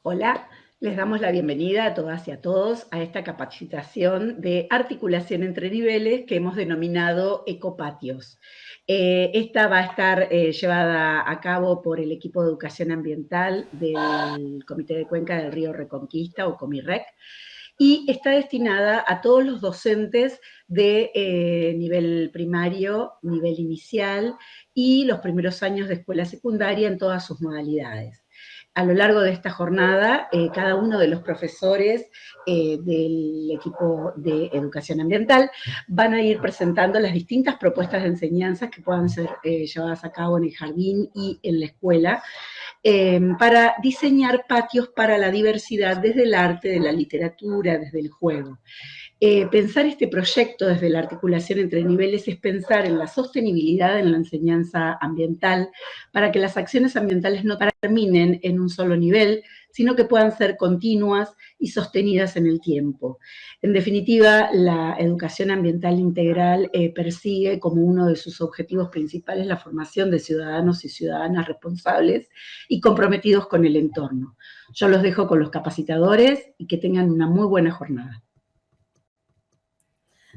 Hola, les damos la bienvenida a todas y a todos a esta capacitación de articulación entre niveles que hemos denominado Ecopatios. Esta va a estar llevada a cabo por el equipo de educación ambiental del Comité de Cuenca del Río Reconquista o Comirrec y está destinada a todos los docentes de nivel primario, nivel inicial y los primeros años de escuela secundaria en todas sus modalidades. A lo largo de esta jornada, cada uno de los profesores del equipo de educación ambiental van a ir presentando las distintas propuestas de enseñanza que puedan ser llevadas a cabo en el jardín y en la escuela, para diseñar patios para la diversidad desde el arte, de la literatura, desde el juego. Pensar este proyecto desde la articulación entre niveles es pensar en la sostenibilidad en la enseñanza ambiental para que las acciones ambientales no terminen en un solo nivel, sino que puedan ser continuas y sostenidas en el tiempo. En definitiva, la educación ambiental integral persigue como uno de sus objetivos principales la formación de ciudadanos y ciudadanas responsables y comprometidos con el entorno. Yo los dejo con los capacitadores y que tengan una muy buena jornada.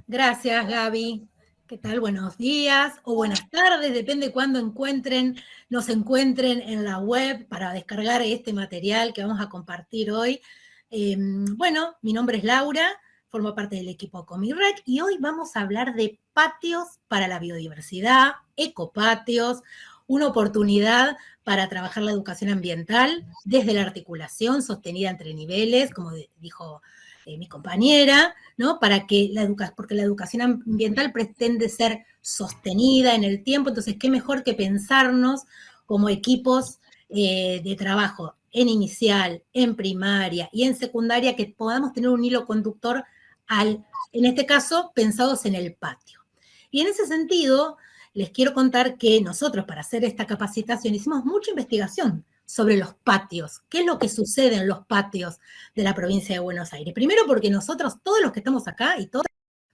Gracias, Gaby. ¿Qué tal? Buenos días o buenas tardes, depende cuándo nos encuentren en la web para descargar este material que vamos a compartir hoy. Bueno, mi nombre es Laura, formo parte del equipo Comirrec y hoy vamos a hablar de patios para la biodiversidad, ecopatios, una oportunidad para trabajar la educación ambiental desde la articulación sostenida entre niveles, como dijo mi compañera, ¿no? Porque la educación ambiental pretende ser sostenida en el tiempo, entonces qué mejor que pensarnos como equipos de trabajo en inicial, en primaria y en secundaria, que podamos tener un hilo conductor en este caso, pensados en el patio. Y en ese sentido, les quiero contar que nosotros, para hacer esta capacitación, hicimos mucha investigación sobre los patios, qué es lo que sucede en los patios de la provincia de Buenos Aires. Primero porque nosotros, todos los que estamos acá y todos,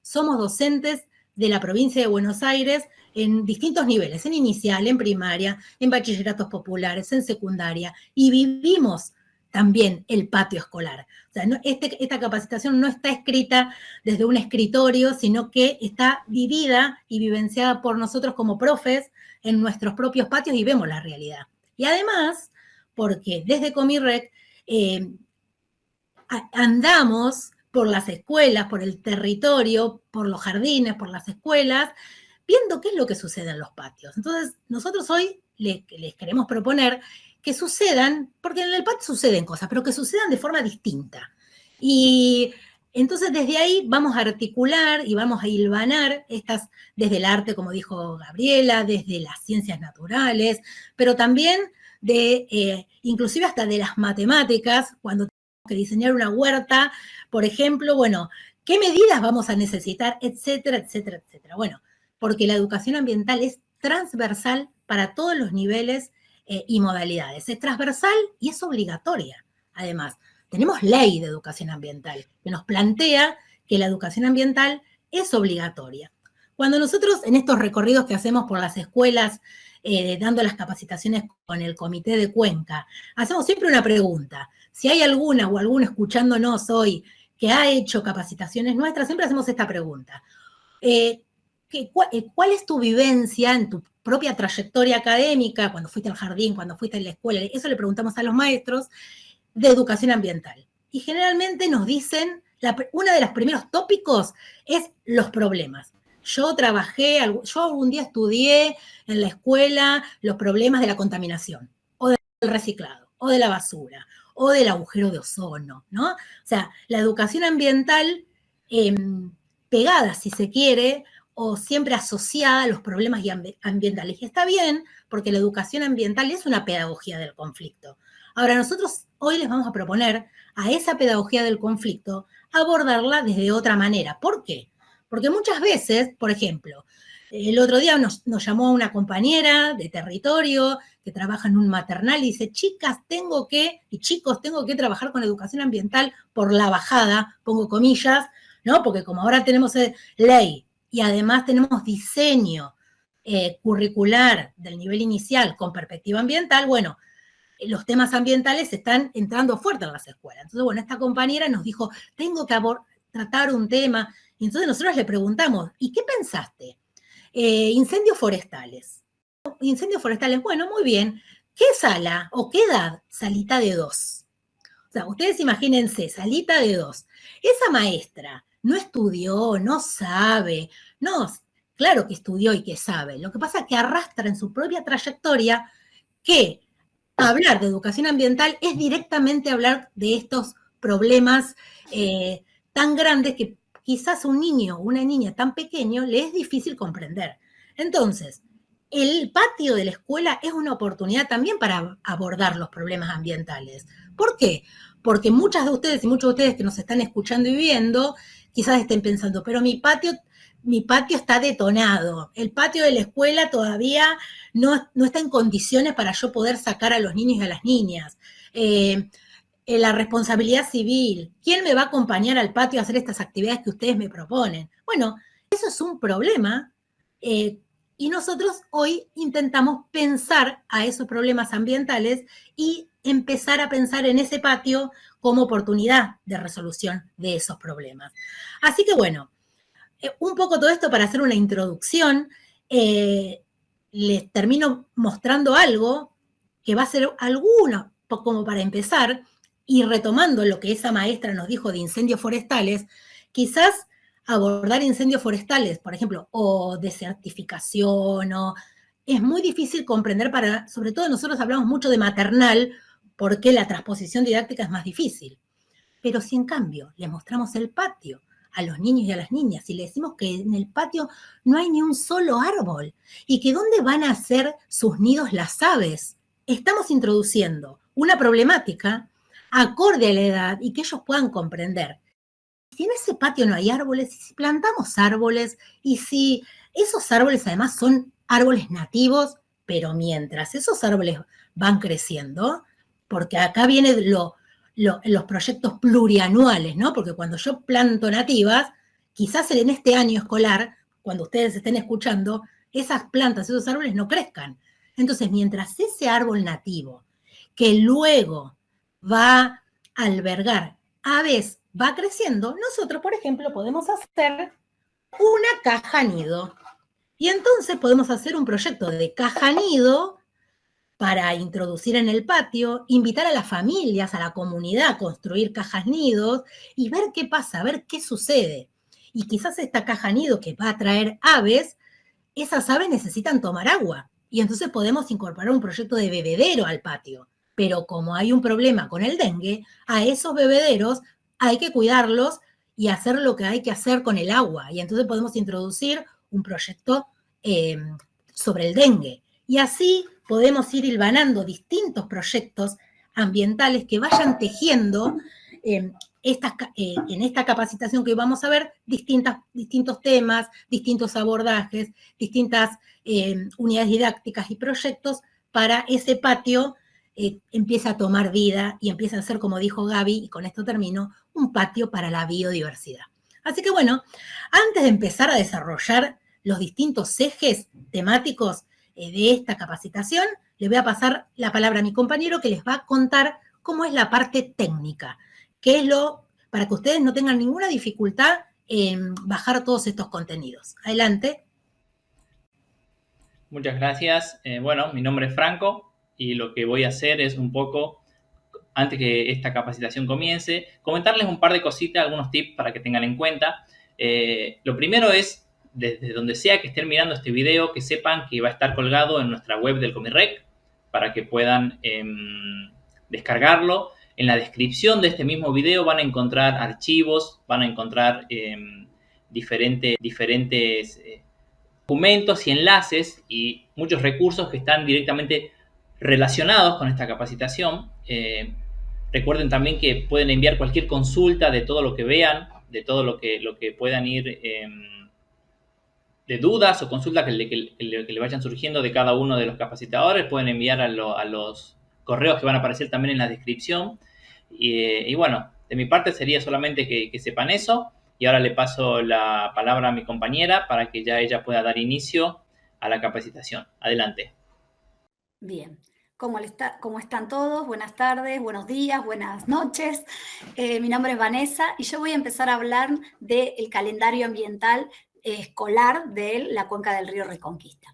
somos docentes de la provincia de Buenos Aires en distintos niveles, en inicial, en primaria, en bachilleratos populares, en secundaria, y vivimos también el patio escolar. O sea, esta capacitación no está escrita desde un escritorio, sino que está vivida y vivenciada por nosotros como profes en nuestros propios patios y vemos la realidad. Y además, porque desde Comirrec andamos por las escuelas, por el territorio, por los jardines, por las escuelas, viendo qué es lo que sucede en los patios. Entonces, nosotros hoy les queremos proponer que sucedan, porque en el patio suceden cosas, pero que sucedan de forma distinta. Y entonces desde ahí vamos a articular y vamos a hilvanar estas, desde el arte, como dijo Gabriela, desde las ciencias naturales, pero también inclusive hasta de las matemáticas, cuando tenemos que diseñar una huerta, por ejemplo, bueno, ¿qué medidas vamos a necesitar? Etcétera, etcétera, etcétera. Bueno, porque la educación ambiental es transversal para todos los niveles y modalidades. Es transversal y es obligatoria. Además, tenemos ley de educación ambiental que nos plantea que la educación ambiental es obligatoria. Cuando nosotros en estos recorridos que hacemos por las escuelas, dando las capacitaciones con el Comité de Cuenca, hacemos siempre una pregunta. Si hay alguna o alguno escuchándonos hoy que ha hecho capacitaciones nuestras, siempre hacemos esta pregunta. ¿Cuál es tu vivencia en tu propia trayectoria académica, cuando fuiste al jardín, cuando fuiste a la escuela? Eso le preguntamos a los maestros de educación ambiental. Y generalmente nos dicen, uno de los primeros tópicos es los problemas. Yo algún día estudié en la escuela los problemas de la contaminación, o del reciclado, o de la basura, o del agujero de ozono, ¿no? O sea, la educación ambiental pegada, si se quiere, o siempre asociada a los problemas ambientales. Y está bien, porque la educación ambiental es una pedagogía del conflicto. Ahora, nosotros hoy les vamos a proponer a esa pedagogía del conflicto abordarla desde otra manera. ¿Por qué? Porque muchas veces, por ejemplo, el otro día nos llamó una compañera de territorio que trabaja en un maternal y dice, chicos, tengo que trabajar con educación ambiental por la bajada, pongo comillas, ¿no? Porque como ahora tenemos ley y además tenemos diseño curricular del nivel inicial con perspectiva ambiental, bueno, los temas ambientales están entrando fuerte en las escuelas. Entonces, bueno, esta compañera nos dijo, tengo que tratar un tema. Y entonces nosotros le preguntamos, ¿y qué pensaste? Incendios forestales. Incendios forestales, bueno, muy bien. ¿Qué sala o qué edad? Salita de 2. O sea, ustedes imagínense, salita de 2. Esa maestra no estudió, no sabe, no, claro que estudió y que sabe. Lo que pasa es que arrastra en su propia trayectoria que hablar de educación ambiental es directamente hablar de estos problemas tan grandes que quizás a un niño o una niña tan pequeño le es difícil comprender. Entonces, el patio de la escuela es una oportunidad también para abordar los problemas ambientales. ¿Por qué? Porque muchas de ustedes y muchos de ustedes que nos están escuchando y viendo, quizás estén pensando, pero mi patio está detonado, el patio de la escuela todavía no está en condiciones para yo poder sacar a los niños y a las niñas. La responsabilidad civil, ¿quién me va a acompañar al patio a hacer estas actividades que ustedes me proponen? Bueno, eso es un problema y nosotros hoy intentamos pensar a esos problemas ambientales y empezar a pensar en ese patio como oportunidad de resolución de esos problemas. Así que bueno, un poco todo esto para hacer una introducción. Les termino mostrando algo que va a ser alguno, como para empezar, y retomando lo que esa maestra nos dijo de incendios forestales, quizás abordar incendios forestales, por ejemplo, o desertificación, o es muy difícil comprender para, sobre todo nosotros hablamos mucho de maternal, porque la transposición didáctica es más difícil. Pero si en cambio le mostramos el patio a los niños y a las niñas y le decimos que en el patio no hay ni un solo árbol y que dónde van a hacer sus nidos las aves, estamos introduciendo una problemática acorde a la edad y que ellos puedan comprender. Si en ese patio no hay árboles, y si plantamos árboles, y si esos árboles además son árboles nativos, pero mientras esos árboles van creciendo, porque acá viene los proyectos plurianuales, ¿no? Porque cuando yo planto nativas, quizás en este año escolar, cuando ustedes estén escuchando, esas plantas, esos árboles no crezcan. Entonces, mientras ese árbol nativo, que luego va a albergar aves, va creciendo, nosotros, por ejemplo, podemos hacer una caja nido. Y entonces podemos hacer un proyecto de caja nido para introducir en el patio, invitar a las familias, a la comunidad a construir cajas nidos y ver qué pasa, ver qué sucede. Y quizás esta caja nido que va a traer aves, esas aves necesitan tomar agua. Y entonces podemos incorporar un proyecto de bebedero al patio. Pero como hay un problema con el dengue, a esos bebederos hay que cuidarlos y hacer lo que hay que hacer con el agua. Y entonces podemos introducir un proyecto sobre el dengue. Y así podemos ir hilvanando distintos proyectos ambientales que vayan tejiendo en esta capacitación que hoy vamos a ver distintos temas, distintos abordajes, distintas unidades didácticas y proyectos para ese patio empieza a tomar vida y empieza a ser, como dijo Gaby, y con esto termino, un patio para la biodiversidad. Así que bueno, antes de empezar a desarrollar los distintos ejes temáticos de esta capacitación, le voy a pasar la palabra a mi compañero que les va a contar cómo es la parte técnica, que es para que ustedes no tengan ninguna dificultad en bajar todos estos contenidos. Adelante. Muchas gracias. Bueno, mi nombre es Franco y lo que voy a hacer es un poco, antes que esta capacitación comience, comentarles un par de cositas, algunos tips para que tengan en cuenta. Lo primero es, desde donde sea que estén mirando este video, que sepan que va a estar colgado en nuestra web del Comirrec para que puedan descargarlo. En la descripción de este mismo video van a encontrar archivos, van a encontrar diferentes documentos y enlaces y muchos recursos que están directamente relacionados con esta capacitación. Recuerden también que pueden enviar cualquier consulta de todo lo que vean, de todo lo que puedan ir de dudas o consultas que le vayan surgiendo de cada uno de los capacitadores. Pueden enviar a los correos que van a aparecer también en la descripción. Y bueno, de mi parte sería solamente que sepan eso. Y ahora le paso la palabra a mi compañera para que ya ella pueda dar inicio a la capacitación. Adelante. Bien. ¿Cómo están todos? Buenas tardes, buenos días, buenas noches. Mi nombre es Vanessa y yo voy a empezar a hablar del calendario ambiental escolar de la cuenca del río Reconquista.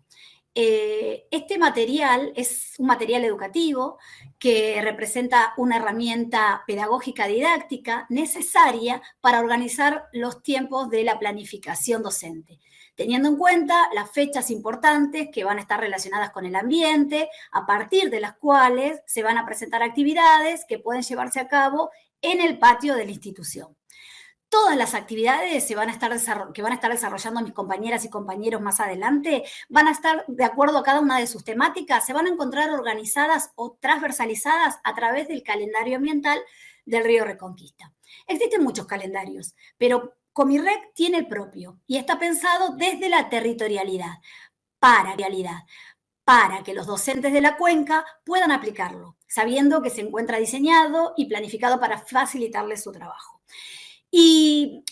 Este material es un material educativo que representa una herramienta pedagógica didáctica necesaria para organizar los tiempos de la planificación docente, teniendo en cuenta las fechas importantes que van a estar relacionadas con el ambiente, a partir de las cuales se van a presentar actividades que pueden llevarse a cabo en el patio de la institución. Todas las actividades que van a estar desarrollando mis compañeras y compañeros más adelante van a estar de acuerdo a cada una de sus temáticas, se van a encontrar organizadas o transversalizadas a través del calendario ambiental del río Reconquista. Existen muchos calendarios, pero Comirrec tiene el propio y está pensado desde la territorialidad, para que los docentes de la cuenca puedan aplicarlo, sabiendo que se encuentra diseñado y planificado para facilitarles su trabajo. ¿Y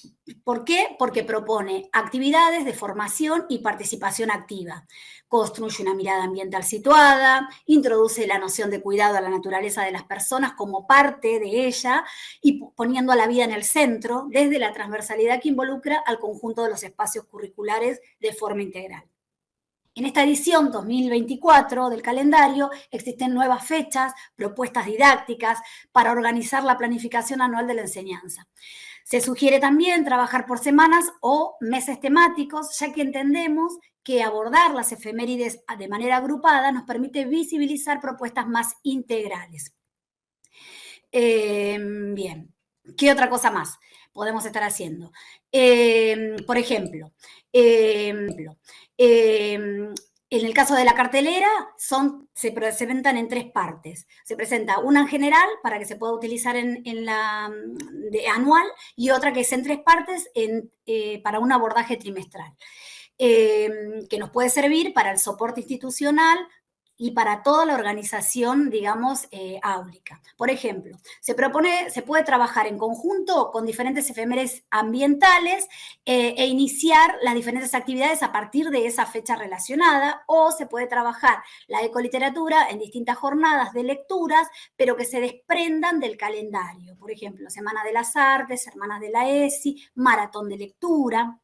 por qué? Porque propone actividades de formación y participación activa. Construye una mirada ambiental situada, introduce la noción de cuidado a la naturaleza de las personas como parte de ella y poniendo a la vida en el centro desde la transversalidad que involucra al conjunto de los espacios curriculares de forma integral. En esta edición 2024 del calendario existen nuevas fechas, propuestas didácticas para organizar la planificación anual de la enseñanza. Se sugiere también trabajar por semanas o meses temáticos, ya que entendemos que abordar las efemérides de manera agrupada nos permite visibilizar propuestas más integrales. Bien, ¿qué otra cosa más podemos estar haciendo? Por ejemplo, en el caso de la cartelera, se presentan en 3 partes. Se presenta una en general para que se pueda utilizar en la anual y otra que es en 3 partes para un abordaje trimestral, que nos puede servir para el soporte institucional y para toda la organización, digamos, áulica. Por ejemplo, se puede trabajar en conjunto con diferentes efemérides ambientales e iniciar las diferentes actividades a partir de esa fecha relacionada, o se puede trabajar la ecoliteratura en distintas jornadas de lecturas, pero que se desprendan del calendario. Por ejemplo, Semana de las Artes, Hermanas de la ESI, Maratón de Lectura.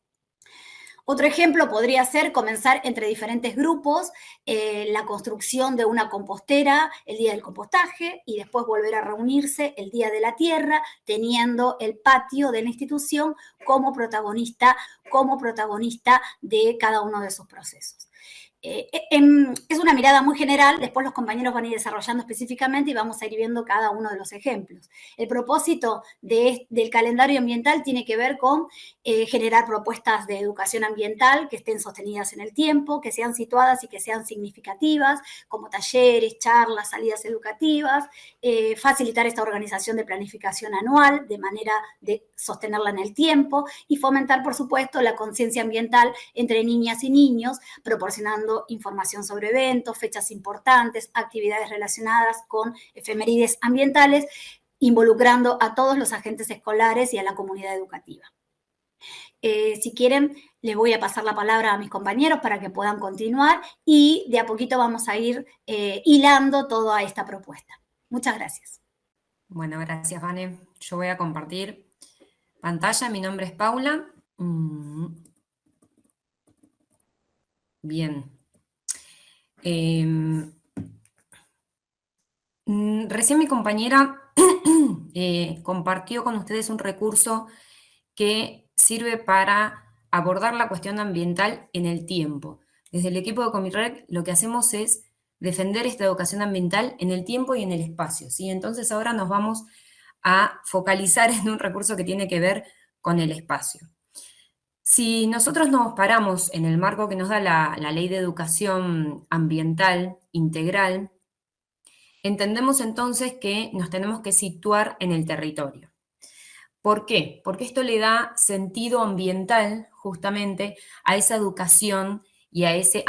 Otro ejemplo podría ser comenzar entre diferentes grupos la construcción de una compostera el día del compostaje y después volver a reunirse el día de la tierra, teniendo el patio de la institución como protagonista de cada uno de esos procesos. Es una mirada muy general, después los compañeros van a ir desarrollando específicamente y vamos a ir viendo cada uno de los ejemplos. El propósito del calendario ambiental tiene que ver con generar propuestas de educación ambiental que estén sostenidas en el tiempo, que sean situadas y que sean significativas, como talleres, charlas, salidas educativas, facilitar esta organización de planificación anual de manera de sostenerla en el tiempo y fomentar, por supuesto, la conciencia ambiental entre niñas y niños, proporcionando información sobre eventos, fechas importantes, actividades relacionadas con efemérides ambientales, involucrando a todos los agentes escolares y a la comunidad educativa. Si quieren, les voy a pasar la palabra a mis compañeros para que puedan continuar y de a poquito vamos a ir hilando toda esta propuesta. Muchas gracias. Bueno, gracias, Vane. Yo voy a compartir pantalla. Mi nombre es Paula. Bien. Recién mi compañera compartió con ustedes un recurso que sirve para abordar la cuestión ambiental en el tiempo. Desde el equipo de Comirrec lo que hacemos es defender esta educación ambiental en el tiempo y en el espacio, ¿sí? Entonces ahora nos vamos a focalizar en un recurso que tiene que ver con el espacio. Si nosotros nos paramos en el marco que nos da la Ley de Educación Ambiental Integral, entendemos entonces que nos tenemos que situar en el territorio. ¿Por qué? Porque esto le da sentido ambiental justamente a esa educación y a ese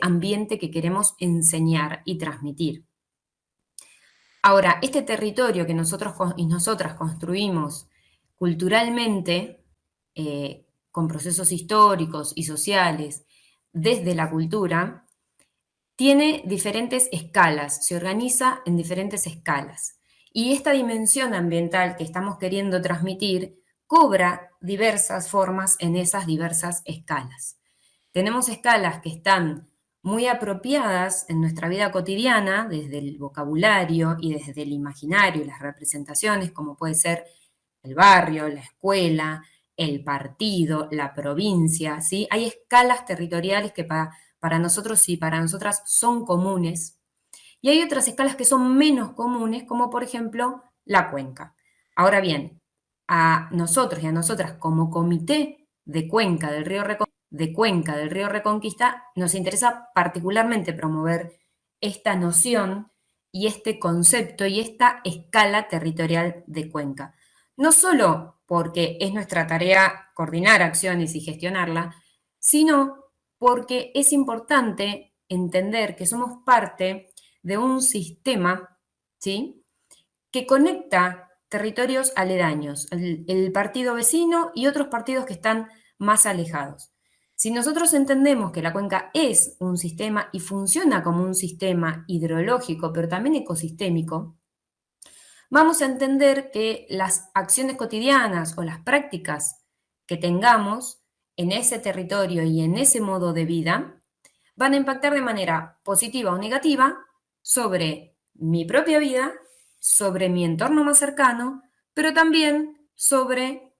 ambiente que queremos enseñar y transmitir. Ahora, este territorio que nosotros y nosotras construimos culturalmente, con procesos históricos y sociales desde la cultura, tiene diferentes escalas, se organiza en diferentes escalas. Y esta dimensión ambiental que estamos queriendo transmitir cobra diversas formas en esas diversas escalas. Tenemos escalas que están muy apropiadas en nuestra vida cotidiana, desde el vocabulario y desde el imaginario y las representaciones, como puede ser el barrio, la escuela, el partido, la provincia, ¿sí? Hay escalas territoriales que para nosotros y para nosotras son comunes, y hay otras escalas que son menos comunes, como por ejemplo la cuenca. Ahora bien, a nosotros y a nosotras como comité de cuenca del río Reconquista, nos interesa particularmente promover esta noción y este concepto y esta escala territorial de cuenca. No solo porque es nuestra tarea coordinar acciones y gestionarla, sino porque es importante entender que somos parte de un sistema, ¿sí?, que conecta territorios aledaños, el partido vecino y otros partidos que están más alejados. Si nosotros entendemos que la cuenca es un sistema y funciona como un sistema hidrológico, pero también ecosistémico, vamos a entender que las acciones cotidianas o las prácticas que tengamos en ese territorio y en ese modo de vida van a impactar de manera positiva o negativa sobre mi propia vida, sobre mi entorno más cercano, pero también sobre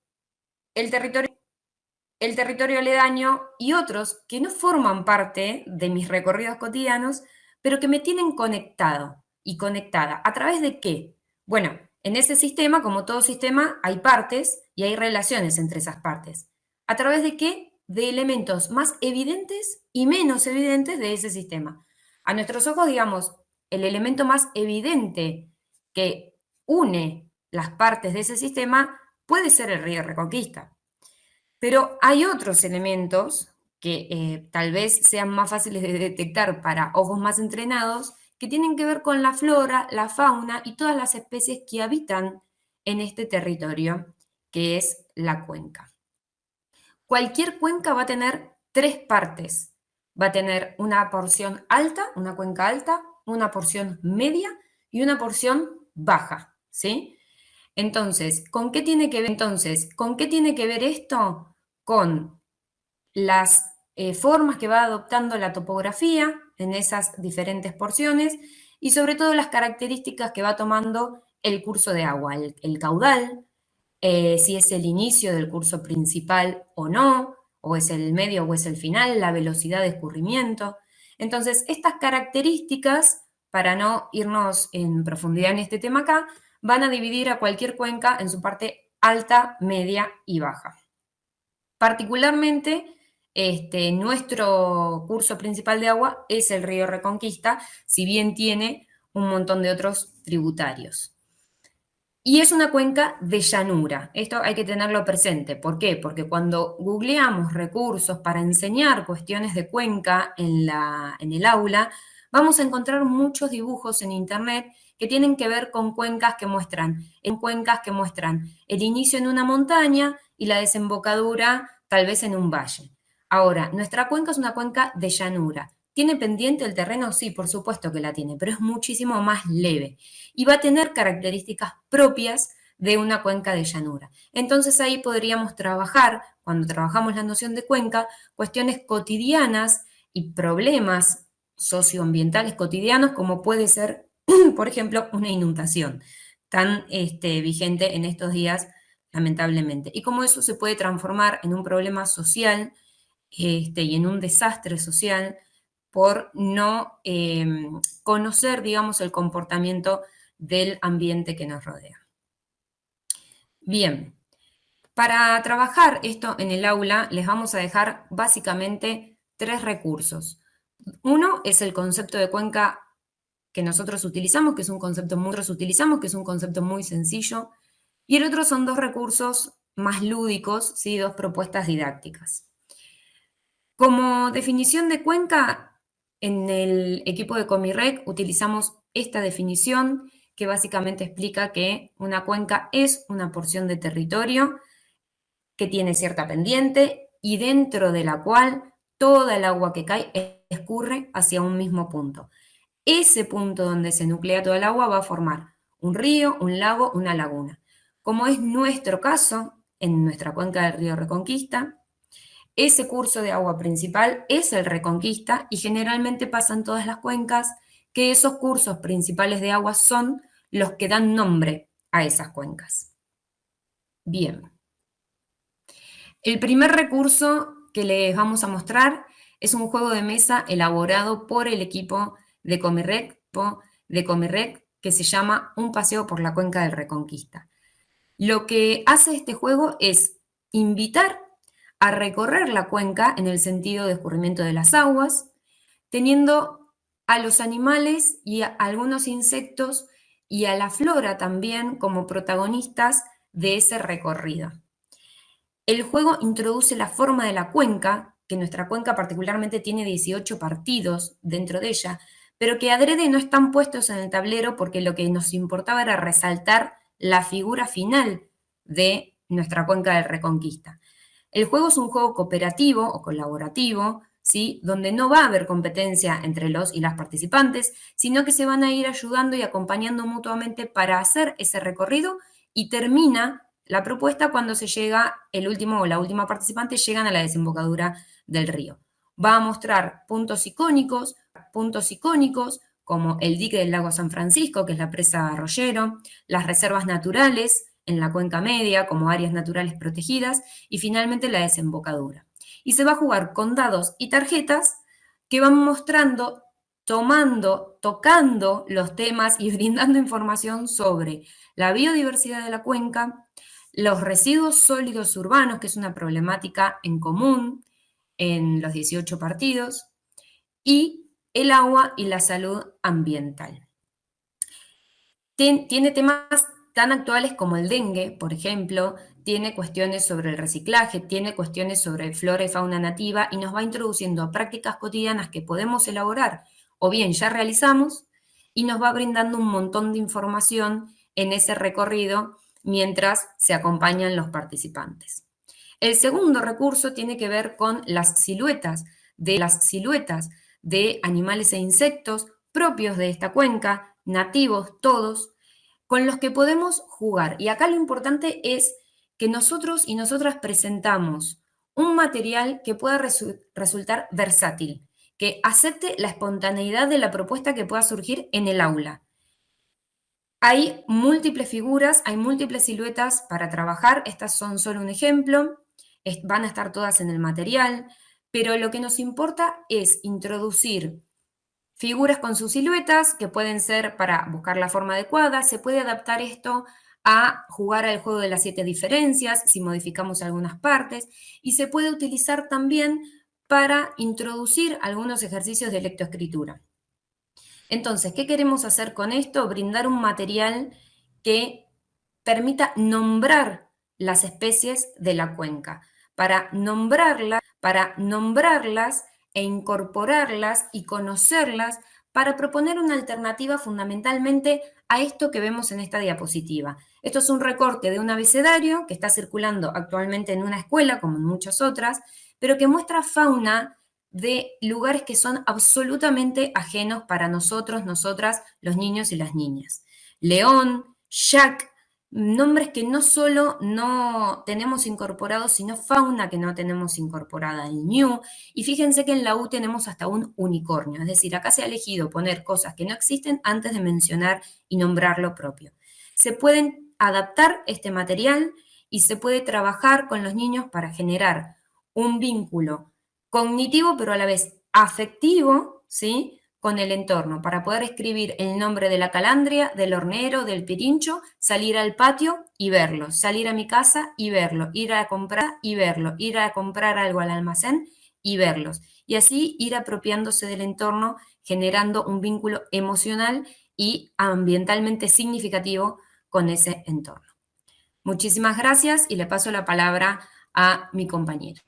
el territorio aledaño y otros que no forman parte de mis recorridos cotidianos, pero que me tienen conectado y conectada. ¿A través de qué? Bueno, en ese sistema, como todo sistema, hay partes y hay relaciones entre esas partes. ¿A través de qué? De elementos más evidentes y menos evidentes de ese sistema. A nuestros ojos, digamos, el elemento más evidente que une las partes de ese sistema puede ser el río Reconquista. Pero hay otros elementos que tal vez sean más fáciles de detectar para ojos más entrenados, que tienen que ver con la flora, la fauna y todas las especies que habitan en este territorio, que es la cuenca. Cualquier cuenca va a tener tres partes. Va a tener una porción alta, una cuenca alta, una porción media y una porción baja, ¿sí? Entonces, ¿con qué tiene que ver esto? Con las formas que va adoptando la topografía en esas diferentes porciones y sobre todo las características que va tomando el curso de agua, el caudal, si es el inicio del curso principal o no, o es el medio o es el final, la velocidad de escurrimiento. Entonces, estas características, para no irnos en profundidad en este tema acá, van a dividir a cualquier cuenca en su parte alta, media y baja. Particularmente, nuestro curso principal de agua es el río Reconquista, si bien tiene un montón de otros tributarios. Y es una cuenca de llanura. Esto hay que tenerlo presente. ¿Por qué? Porque cuando googleamos recursos para enseñar cuestiones de cuenca en el aula, vamos a encontrar muchos dibujos en internet que tienen que ver con cuencas que muestran el inicio en una montaña y la desembocadura tal vez en un valle. Ahora, nuestra cuenca es una cuenca de llanura. ¿Tiene pendiente el terreno? Sí, por supuesto que la tiene, pero es muchísimo más leve y va a tener características propias de una cuenca de llanura. Entonces ahí podríamos trabajar, cuando trabajamos la noción de cuenca, cuestiones cotidianas y problemas socioambientales cotidianos, como puede ser, por ejemplo, una inundación, tan vigente en estos días, lamentablemente. Y cómo eso se puede transformar en un problema social y en un desastre social por no conocer, digamos, el comportamiento del ambiente que nos rodea. Bien, para trabajar esto en el aula les vamos a dejar básicamente tres recursos. Uno es el concepto de cuenca que nosotros utilizamos, que es un concepto muy sencillo, y el otro son dos recursos más lúdicos, ¿sí? Dos propuestas didácticas. Como definición de cuenca, en el equipo de Comirrec utilizamos esta definición que básicamente explica que una cuenca es una porción de territorio que tiene cierta pendiente y dentro de la cual toda el agua que cae es escurre hacia un mismo punto. Ese punto donde se nuclea toda el agua va a formar un río, un lago, una laguna. Como es nuestro caso, en nuestra cuenca del río Reconquista, ese curso de agua principal es el Reconquista y generalmente pasa en todas las cuencas que esos cursos principales de agua son los que dan nombre a esas cuencas. Bien. El primer recurso que les vamos a mostrar es un juego de mesa elaborado por el equipo de Comirrec, que se llama Un paseo por la cuenca del Reconquista. Lo que hace este juego es invitar a recorrer la cuenca en el sentido de escurrimiento de las aguas, teniendo a los animales y a algunos insectos y a la flora también como protagonistas de ese recorrido. El juego introduce la forma de la cuenca, que nuestra cuenca particularmente tiene 18 partidos dentro de ella, pero que adrede no están puestos en el tablero porque lo que nos importaba era resaltar la figura final de nuestra cuenca del Reconquista. El juego es un juego cooperativo o colaborativo, ¿sí? Donde no va a haber competencia entre los y las participantes, sino que se van a ir ayudando y acompañando mutuamente para hacer ese recorrido y termina la propuesta cuando se llega, el último o la última participante llegan a la desembocadura del río. Va a mostrar puntos icónicos como el dique del lago San Francisco, que es la presa Arroyero, las reservas naturales en la cuenca media como áreas naturales protegidas y finalmente la desembocadura. Y se va a jugar con dados y tarjetas que van mostrando, tocando los temas y brindando información sobre la biodiversidad de la cuenca, los residuos sólidos urbanos, que es una problemática en común en los 18 partidos, y el agua y la salud ambiental. Tiene temas tan actuales como el dengue, por ejemplo, tiene cuestiones sobre el reciclaje, tiene cuestiones sobre flora y fauna nativa y nos va introduciendo a prácticas cotidianas que podemos elaborar o bien ya realizamos y nos va brindando un montón de información en ese recorrido mientras se acompañan los participantes. El segundo recurso tiene que ver con las siluetas de animales e insectos propios de esta cuenca, nativos todos, con los que podemos jugar. Y acá lo importante es que nosotros y nosotras presentamos un material que pueda resultar versátil, que acepte la espontaneidad de la propuesta que pueda surgir en el aula. Hay múltiples figuras, hay múltiples siluetas para trabajar, estas son solo un ejemplo, van a estar todas en el material, pero lo que nos importa es introducir figuras con sus siluetas, que pueden ser para buscar la forma adecuada, se puede adaptar esto a jugar al juego de las 7 diferencias, si modificamos algunas partes, y se puede utilizar también para introducir algunos ejercicios de lectoescritura. Entonces, ¿qué queremos hacer con esto? Brindar un material que permita nombrar las especies de la cuenca, para nombrarlas e incorporarlas y conocerlas para proponer una alternativa fundamentalmente a esto que vemos en esta diapositiva. Esto es un recorte de un abecedario que está circulando actualmente en una escuela, como en muchas otras, pero que muestra fauna de lugares que son absolutamente ajenos para nosotros, nosotras, los niños y las niñas. León, yak, nombres que no solo no tenemos incorporados, sino fauna que no tenemos incorporada, el ñu. Y fíjense que en la U tenemos hasta un unicornio, es decir, acá se ha elegido poner cosas que no existen antes de mencionar y nombrar lo propio. Se pueden adaptar este material y se puede trabajar con los niños para generar un vínculo cognitivo, pero a la vez afectivo, ¿sí?, con el entorno, para poder escribir el nombre de la calandria, del hornero, del pirincho, salir al patio y verlo, salir a mi casa y verlo, ir a comprar y verlo, ir a comprar algo al almacén y verlos. Y así ir apropiándose del entorno, generando un vínculo emocional y ambientalmente significativo con ese entorno. Muchísimas gracias y le paso la palabra a mi compañera.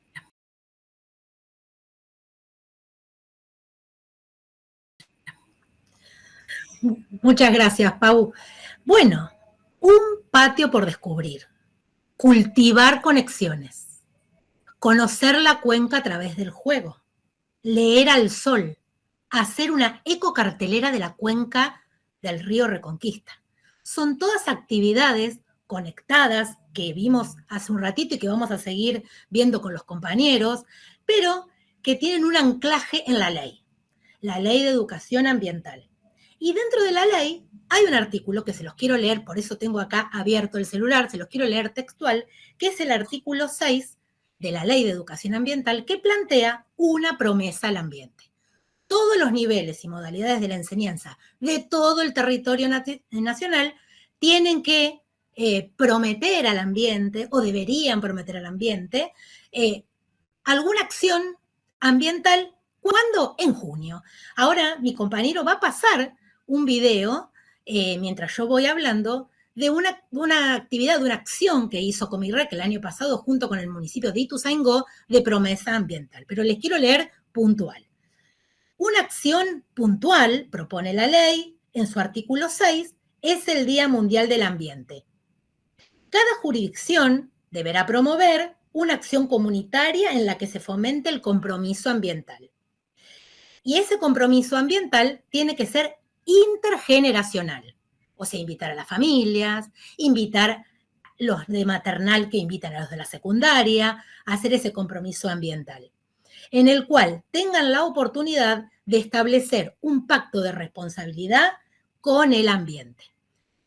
Muchas gracias, Pau. Bueno, un patio por descubrir. Cultivar conexiones. Conocer la cuenca a través del juego. leer al sol, hacer una ecocartelera de la cuenca del río Reconquista. Son todas actividades conectadas que vimos hace un ratito y que vamos a seguir viendo con los compañeros, pero que tienen un anclaje en la Ley de Educación Ambiental. Y dentro de la ley hay un artículo que se los quiero leer, por eso tengo acá abierto el celular, se los quiero leer textual, que es el artículo 6 de la Ley de Educación Ambiental, que plantea una promesa al ambiente. Todos los niveles y modalidades de la enseñanza de todo el territorio nacional tienen que prometer al ambiente, o deberían prometer al ambiente, alguna acción ambiental. ¿Cuándo? En junio. Ahora mi compañero va a pasar un video, mientras yo voy hablando, de una actividad, de una acción que hizo Comirrec el año pasado junto con el municipio de Ituzaingó de promesa ambiental. Pero les quiero leer puntual. Una acción puntual, propone la ley, en su artículo 6, es el Día Mundial del Ambiente. Cada jurisdicción deberá promover una acción comunitaria en la que se fomente el compromiso ambiental. Y ese compromiso ambiental tiene que ser intergeneracional. O sea, invitar a las familias, invitar los de maternal que invitan a los de la secundaria, a hacer ese compromiso ambiental, en el cual tengan la oportunidad de establecer un pacto de responsabilidad con el ambiente.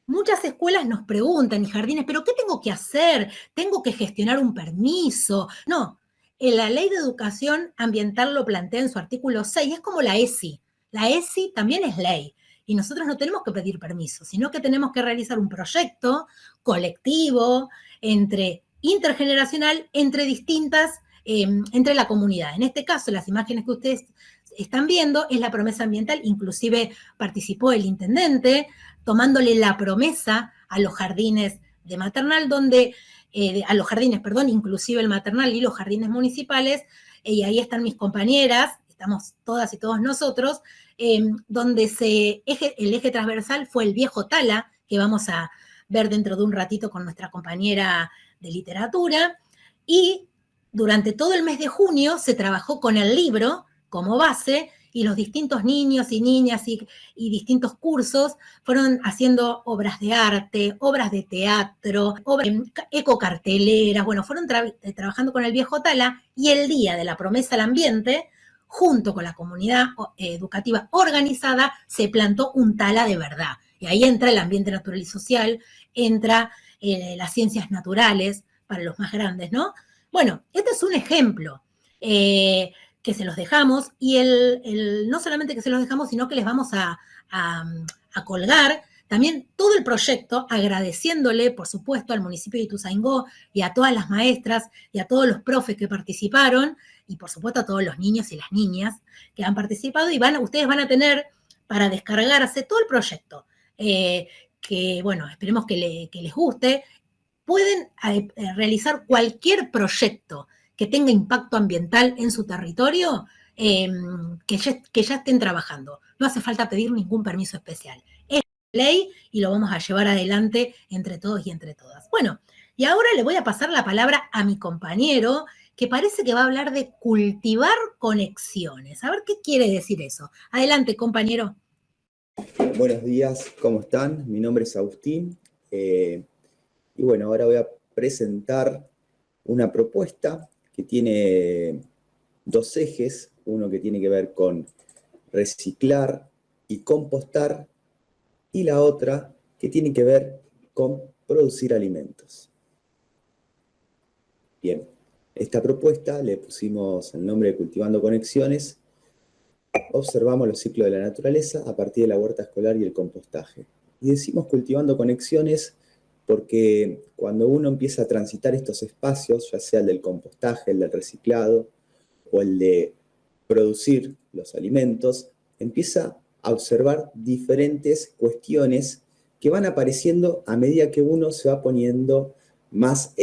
Muchas escuelas nos preguntan, y jardines, ¿pero qué tengo que hacer? ¿Tengo que gestionar un permiso? No, en la Ley de Educación Ambiental lo plantea en su artículo 6, es como la ESI. La ESI también es ley, y nosotros no tenemos que pedir permiso, sino que tenemos que realizar un proyecto colectivo, intergeneracional, entre la comunidad. En este caso, las imágenes que ustedes están viendo es la promesa ambiental, inclusive participó el intendente, tomándole la promesa a los jardines de maternal, inclusive el maternal y los jardines municipales, y ahí están mis compañeras, estamos todas y todos nosotros, donde el eje transversal fue el viejo tala, que vamos a ver dentro de un ratito con nuestra compañera de literatura, y durante todo el mes de junio se trabajó con el libro como base, y los distintos niños y niñas y distintos cursos fueron haciendo obras de arte, obras de teatro, ecocarteleras, bueno, fueron trabajando con el viejo tala, y el Día de la Promesa al Ambiente, junto con la comunidad educativa organizada, se plantó un tala de verdad. Y ahí entra el ambiente natural y social, entra las ciencias naturales para los más grandes, ¿no? Bueno, este es un ejemplo que se los dejamos, y no solamente que se los dejamos, sino que les vamos a colgar también todo el proyecto, agradeciéndole, por supuesto, al municipio de Ituzaingó y a todas las maestras y a todos los profes que participaron, y por supuesto a todos los niños y las niñas que han participado, y ustedes van a tener para descargarse todo el proyecto, que bueno, esperemos que les guste. Pueden realizar cualquier proyecto que tenga impacto ambiental en su territorio, que ya estén trabajando. No hace falta pedir ningún permiso especial. Es ley y lo vamos a llevar adelante entre todos y entre todas. Bueno, y ahora le voy a pasar la palabra a mi compañero, que parece que va a hablar de cultivar conexiones. A ver qué quiere decir eso. Adelante, compañero. Buenos días, ¿cómo están? Mi nombre es Agustín. Y bueno, ahora voy a presentar una propuesta que tiene dos ejes, uno que tiene que ver con reciclar y compostar, y la otra que tiene que ver con producir alimentos. Bien, esta propuesta le pusimos el nombre de Cultivando Conexiones. Observamos los ciclos de la naturaleza a partir de la huerta escolar y el compostaje. Y decimos Cultivando Conexiones porque cuando uno empieza a transitar estos espacios, ya sea el del compostaje, el del reciclado o el de producir los alimentos, empieza a observar diferentes cuestiones que van apareciendo a medida que uno se va poniendo más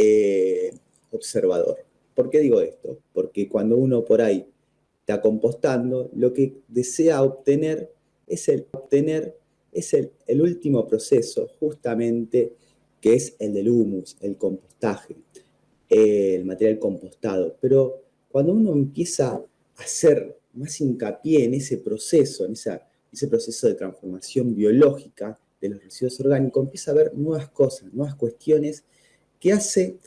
observador. ¿Por qué digo esto? Porque cuando uno por ahí está compostando, lo que desea obtener es el último proceso, justamente, que es el del humus, el compostaje, el material compostado. Pero cuando uno empieza a hacer más hincapié en ese proceso, ese proceso de transformación biológica de los residuos orgánicos, empieza a ver nuevas cosas, nuevas cuestiones que hace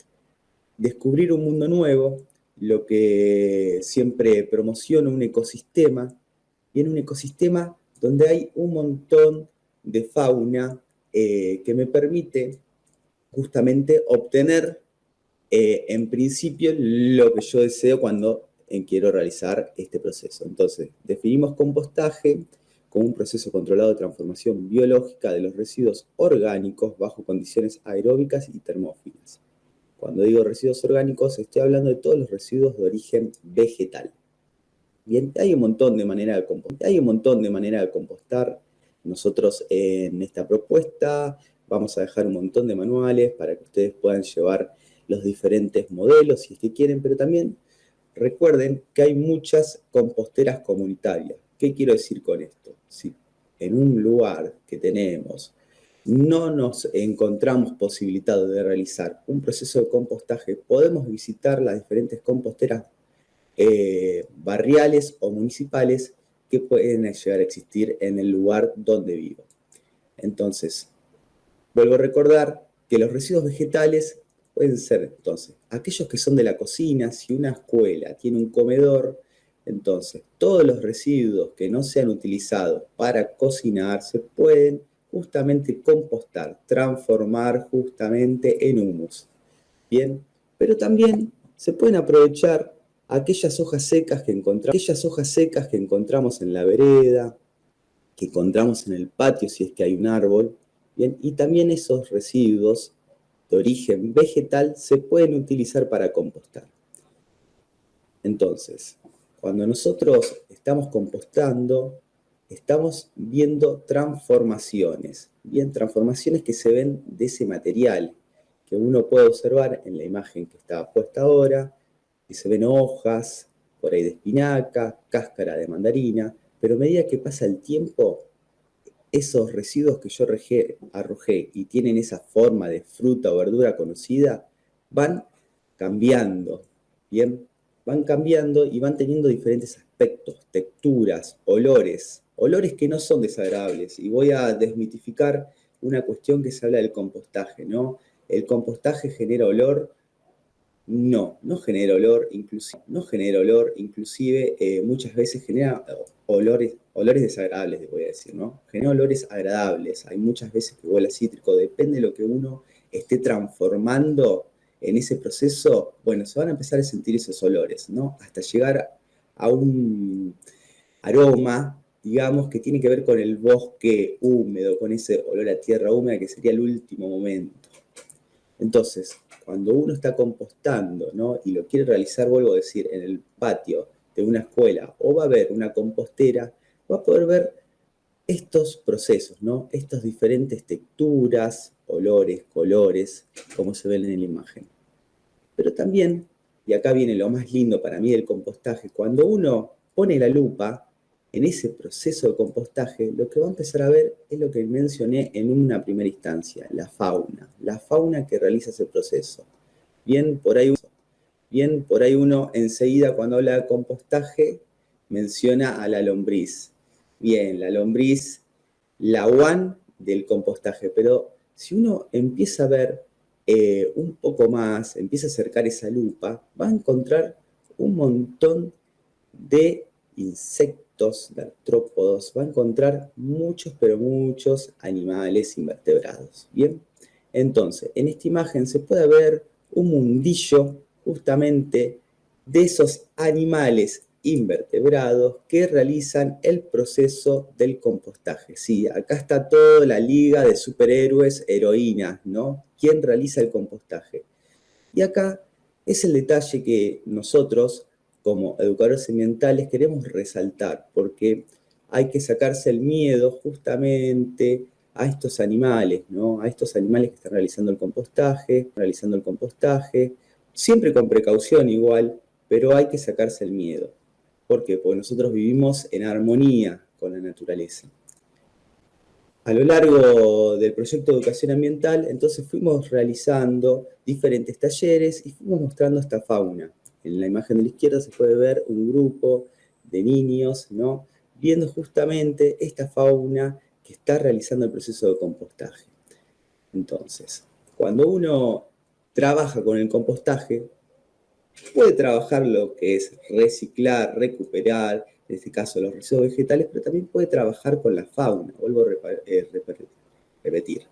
descubrir un mundo nuevo, lo que siempre promociona un ecosistema, y en un ecosistema donde hay un montón de fauna que me permite justamente obtener en principio lo que yo deseo cuando quiero realizar este proceso. Entonces, definimos compostaje como un proceso controlado de transformación biológica de los residuos orgánicos bajo condiciones aeróbicas y termófilas. Cuando digo residuos orgánicos, estoy hablando de todos los residuos de origen vegetal. Bien, hay un montón de maneras de compostar. Nosotros en esta propuesta vamos a dejar un montón de manuales para que ustedes puedan llevar los diferentes modelos si es que quieren, pero también recuerden que hay muchas composteras comunitarias. ¿Qué quiero decir con esto? Si en un lugar que tenemos no nos encontramos posibilitados de realizar un proceso de compostaje, podemos visitar las diferentes composteras barriales o municipales que pueden llegar a existir en el lugar donde vivo. Entonces, vuelvo a recordar que los residuos vegetales pueden ser, entonces, aquellos que son de la cocina. Si una escuela tiene un comedor, entonces todos los residuos que no sean utilizados para cocinar se pueden justamente compostar, transformar justamente en humus. Bien, pero también se pueden aprovechar aquellas hojas secas que encontramos en la vereda, que encontramos en el patio si es que hay un árbol, bien, y también esos residuos de origen vegetal se pueden utilizar para compostar. Entonces, cuando nosotros estamos compostando, estamos viendo transformaciones, bien, transformaciones que se ven de ese material, que uno puede observar en la imagen que está puesta ahora, que se ven hojas, por ahí de espinaca, cáscara de mandarina, pero a medida que pasa el tiempo, esos residuos que yo arrojé y tienen esa forma de fruta o verdura conocida, van cambiando, ¿bien? Van cambiando y van teniendo diferentes aspectos, texturas, olores que no son desagradables. Y voy a desmitificar una cuestión que se habla del compostaje, ¿no? ¿El compostaje genera olor? No genera olor, inclusive muchas veces genera olores desagradables, voy a decir, ¿no? Genera olores agradables, hay muchas veces que huele a cítrico, depende de lo que uno esté transformando en ese proceso, bueno, se van a empezar a sentir esos olores, ¿no? Hasta llegar a un aroma, digamos, que tiene que ver con el bosque húmedo, con ese olor a tierra húmeda que sería el último momento. Entonces, cuando uno está compostando, ¿no? Y lo quiere realizar, vuelvo a decir, en el patio de una escuela o va a haber una compostera, va a poder ver estos procesos, ¿no? Estas diferentes texturas, olores, colores, como se ven en la imagen. Pero también, y acá viene lo más lindo para mí del compostaje, cuando uno pone la lupa en ese proceso de compostaje, lo que va a empezar a ver es lo que mencioné en una primera instancia, la fauna que realiza ese proceso. Bien, por ahí uno enseguida cuando habla de compostaje menciona a la lombriz. Bien, la lombriz, la one del compostaje, pero si uno empieza a ver un poco más, empieza a acercar esa lupa, va a encontrar un montón de insectos, de artrópodos, va a encontrar muchos, pero muchos animales invertebrados. Bien, entonces, en esta imagen se puede ver un mundillo justamente de esos animales invertebrados que realizan el proceso del compostaje. Sí, acá está toda la liga de superhéroes, heroínas, ¿no? ¿Quién realiza el compostaje? Y acá es el detalle que nosotros, como educadores ambientales, queremos resaltar, porque hay que sacarse el miedo justamente a estos animales, ¿no? A estos animales que están realizando el compostaje, siempre con precaución igual, pero hay que sacarse el miedo. ¿Por qué? Porque nosotros vivimos en armonía con la naturaleza. A lo largo del proyecto de educación ambiental, entonces fuimos realizando diferentes talleres y fuimos mostrando esta fauna. En la imagen de la izquierda se puede ver un grupo de niños, ¿no? Viendo justamente esta fauna que está realizando el proceso de compostaje. Entonces, cuando uno trabaja con el compostaje, puede trabajar lo que es reciclar, recuperar, en este caso los residuos vegetales, pero también puede trabajar con la fauna, vuelvo a repetir.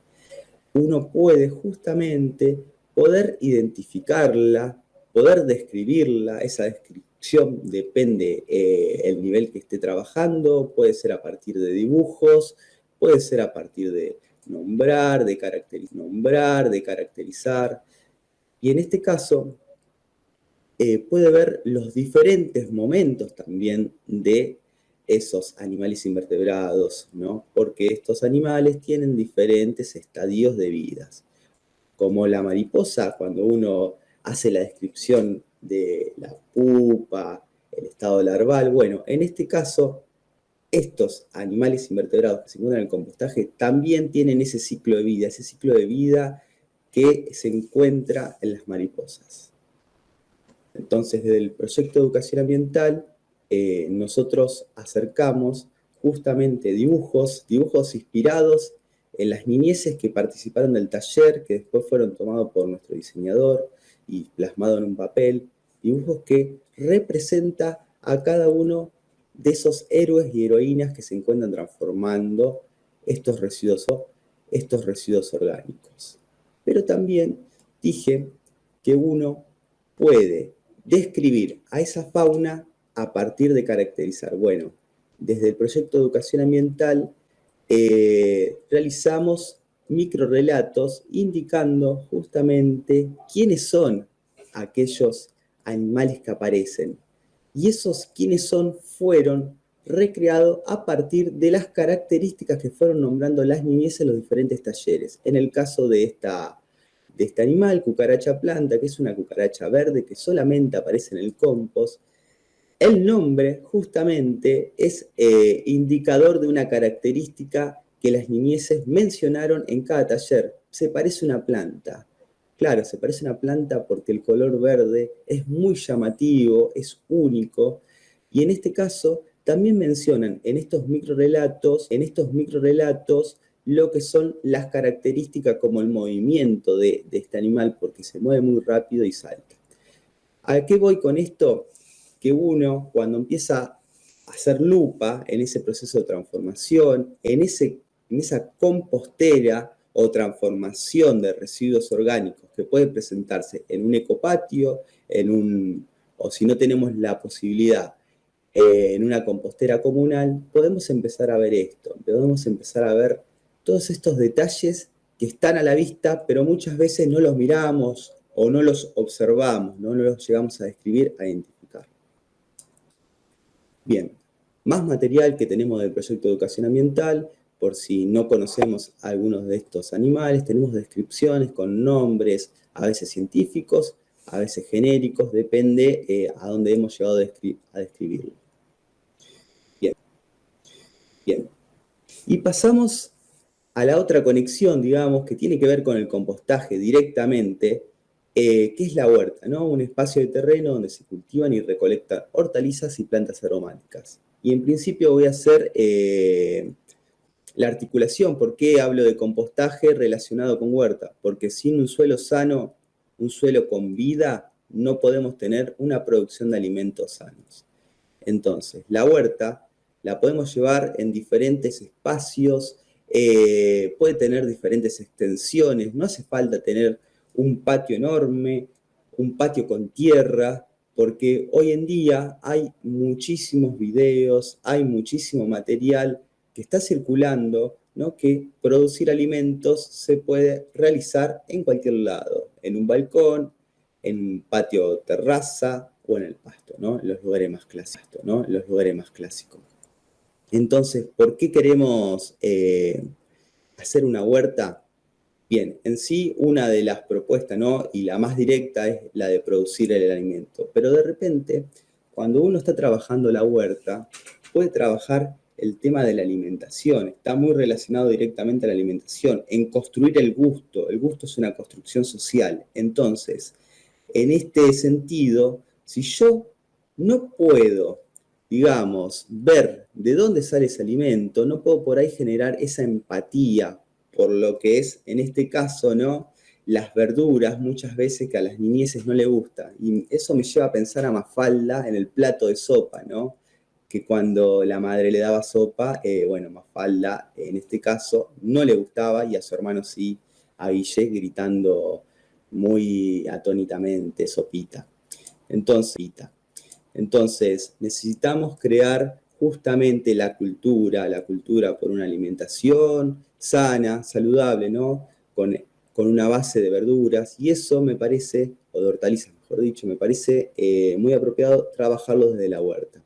Uno puede justamente poder identificarla, poder describirla, esa descripción depende el nivel que esté trabajando, puede ser a partir de dibujos, puede ser a partir de nombrar, de caracterizar, y en este caso puede ver los diferentes momentos también de esos animales invertebrados, ¿no? Porque estos animales tienen diferentes estadios de vida. Como la mariposa, cuando uno hace la descripción de la pupa, el estado larval, bueno, en este caso, estos animales invertebrados que se encuentran en el compostaje también tienen ese ciclo de vida que se encuentra en las mariposas. Entonces, desde el proyecto de educación ambiental, nosotros acercamos justamente dibujos inspirados en las niñeces que participaron del taller, que después fueron tomados por nuestro diseñador y plasmados en un papel, dibujos que representan a cada uno de esos héroes y heroínas que se encuentran transformando estos residuos orgánicos. Pero también dije que uno puede describir a esa fauna a partir de caracterizar. Bueno, desde el proyecto de educación ambiental realizamos microrrelatos indicando justamente quiénes son aquellos animales que aparecen. Y esos quiénes son fueron recreados a partir de las características que fueron nombrando las niñeces en los diferentes talleres. En el caso de este animal, cucaracha planta, que es una cucaracha verde que solamente aparece en el compost, el nombre justamente es indicador de una característica que las niñeces mencionaron en cada taller. Se parece a una planta. Claro, se parece a una planta porque el color verde es muy llamativo, es único, y en este caso también mencionan en estos microrrelatos lo que son las características como el movimiento de este animal, porque se mueve muy rápido y salta. ¿A qué voy con esto? Que uno, cuando empieza a hacer lupa en ese proceso de transformación, en esa compostera o transformación de residuos orgánicos que puede presentarse en un ecopatio, o si no tenemos la posibilidad, en una compostera comunal, podemos empezar a ver esto, podemos empezar a ver todos estos detalles que están a la vista, pero muchas veces no los miramos o no los observamos, no los llegamos a describir, a identificar. Bien, más material que tenemos del proyecto de educación ambiental, por si no conocemos algunos de estos animales, tenemos descripciones con nombres, a veces científicos, a veces genéricos, depende a dónde hemos llegado a describirlo. Bien. Y pasamos a la otra conexión, digamos, que tiene que ver con el compostaje directamente, que es la huerta, ¿no? Un espacio de terreno donde se cultivan y recolectan hortalizas y plantas aromáticas. Y en principio voy a hacer la articulación. ¿Por qué hablo de compostaje relacionado con huerta? Porque sin un suelo sano, un suelo con vida, no podemos tener una producción de alimentos sanos. Entonces, la huerta la podemos llevar en diferentes espacios, puede tener diferentes extensiones, no hace falta tener un patio enorme, un patio con tierra, porque hoy en día hay muchísimos videos, hay muchísimo material que está circulando, ¿no? Que producir alimentos se puede realizar en cualquier lado, en un balcón, en un patio o terraza o en el pasto, ¿no? En los lugares más clásicos. Entonces, ¿por qué queremos hacer una huerta? Bien, en sí una de las propuestas, ¿no? Y la más directa es la de producir el alimento. Pero de repente, cuando uno está trabajando la huerta, puede trabajar el tema de la alimentación. Está muy relacionado directamente a la alimentación, en construir el gusto. El gusto es una construcción social. Entonces, en este sentido, si yo no puedo digamos, ver de dónde sale ese alimento, no puedo por ahí generar esa empatía por lo que es, en este caso, ¿no?, las verduras, muchas veces que a las niñeces no les gusta. Y eso me lleva a pensar a Mafalda en el plato de sopa, ¿no?, que cuando la madre le daba sopa, bueno, Mafalda, en este caso, no le gustaba, y a su hermano sí, a Guille, gritando muy atónitamente, sopita. Entonces, necesitamos crear justamente la cultura por una alimentación sana, saludable, ¿no? Con una base de verduras, y eso me parece, o de hortalizas, mejor dicho, me parece muy apropiado trabajarlo desde la huerta.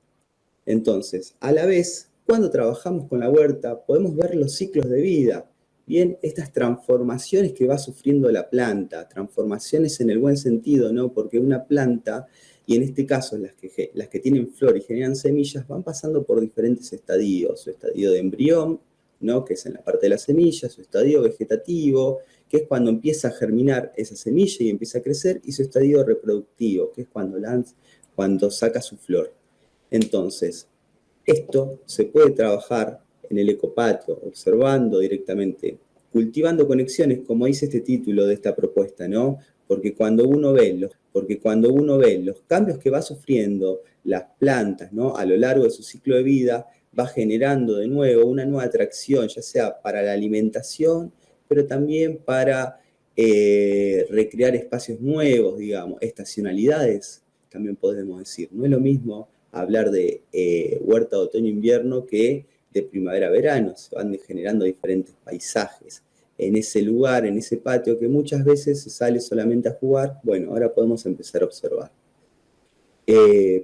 Entonces, a la vez, cuando trabajamos con la huerta, podemos ver los ciclos de vida, bien, estas transformaciones que va sufriendo la planta, transformaciones en el buen sentido, ¿no? Porque una planta, y en este caso las que tienen flor y generan semillas, van pasando por diferentes estadios: su estadio de embrión, ¿no?, que es en la parte de la semilla; su estadio vegetativo, que es cuando empieza a germinar esa semilla y empieza a crecer; y su estadio reproductivo, que es cuando saca su flor. Entonces, esto se puede trabajar en el ecopatio, observando directamente, cultivando conexiones, como dice este título de esta propuesta, ¿no? Porque cuando uno ve los cambios que va sufriendo las plantas, ¿no?, a lo largo de su ciclo de vida, va generando de nuevo una nueva atracción, ya sea para la alimentación, pero también para recrear espacios nuevos, digamos, estacionalidades, también podemos decir. No es lo mismo hablar de huerta de otoño-invierno que de primavera-verano. Se van generando diferentes paisajes en ese lugar, en ese patio, que muchas veces se sale solamente a jugar. Bueno, ahora podemos empezar a observar.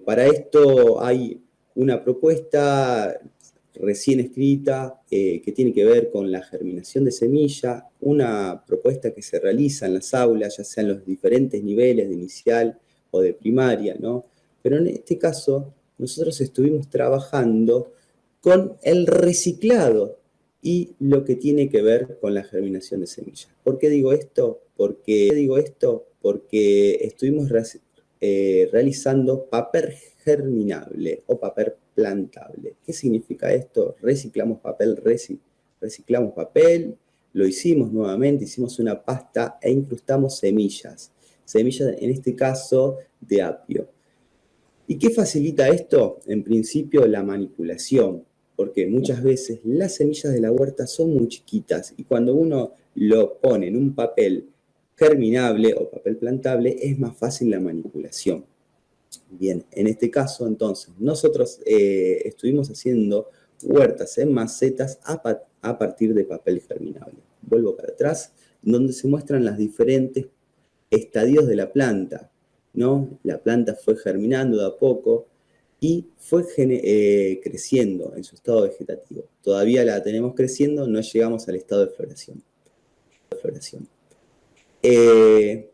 Para esto hay una propuesta recién escrita que tiene que ver con la germinación de semilla, una propuesta que se realiza en las aulas, ya sea en los diferentes niveles de inicial o de primaria, ¿no? Pero en este caso, nosotros estuvimos trabajando con el reciclado y lo que tiene que ver con la germinación de semillas. ¿Por qué digo esto? Porque estuvimos realizando papel germinable o papel plantable. ¿Qué significa esto? Reciclamos papel, lo hicimos nuevamente, hicimos una pasta e incrustamos semillas, en este caso de apio. ¿Y qué facilita esto? En principio, la manipulación, porque muchas veces las semillas de la huerta son muy chiquitas y cuando uno lo pone en un papel germinable o papel plantable es más fácil la manipulación. Bien, en este caso entonces nosotros estuvimos haciendo huertas en macetas a partir de papel germinable. Vuelvo para atrás, donde se muestran los diferentes estadios de la planta, ¿no? La planta fue germinando de a poco y fue creciendo en su estado vegetativo. Todavía la tenemos creciendo, no llegamos al estado de floración.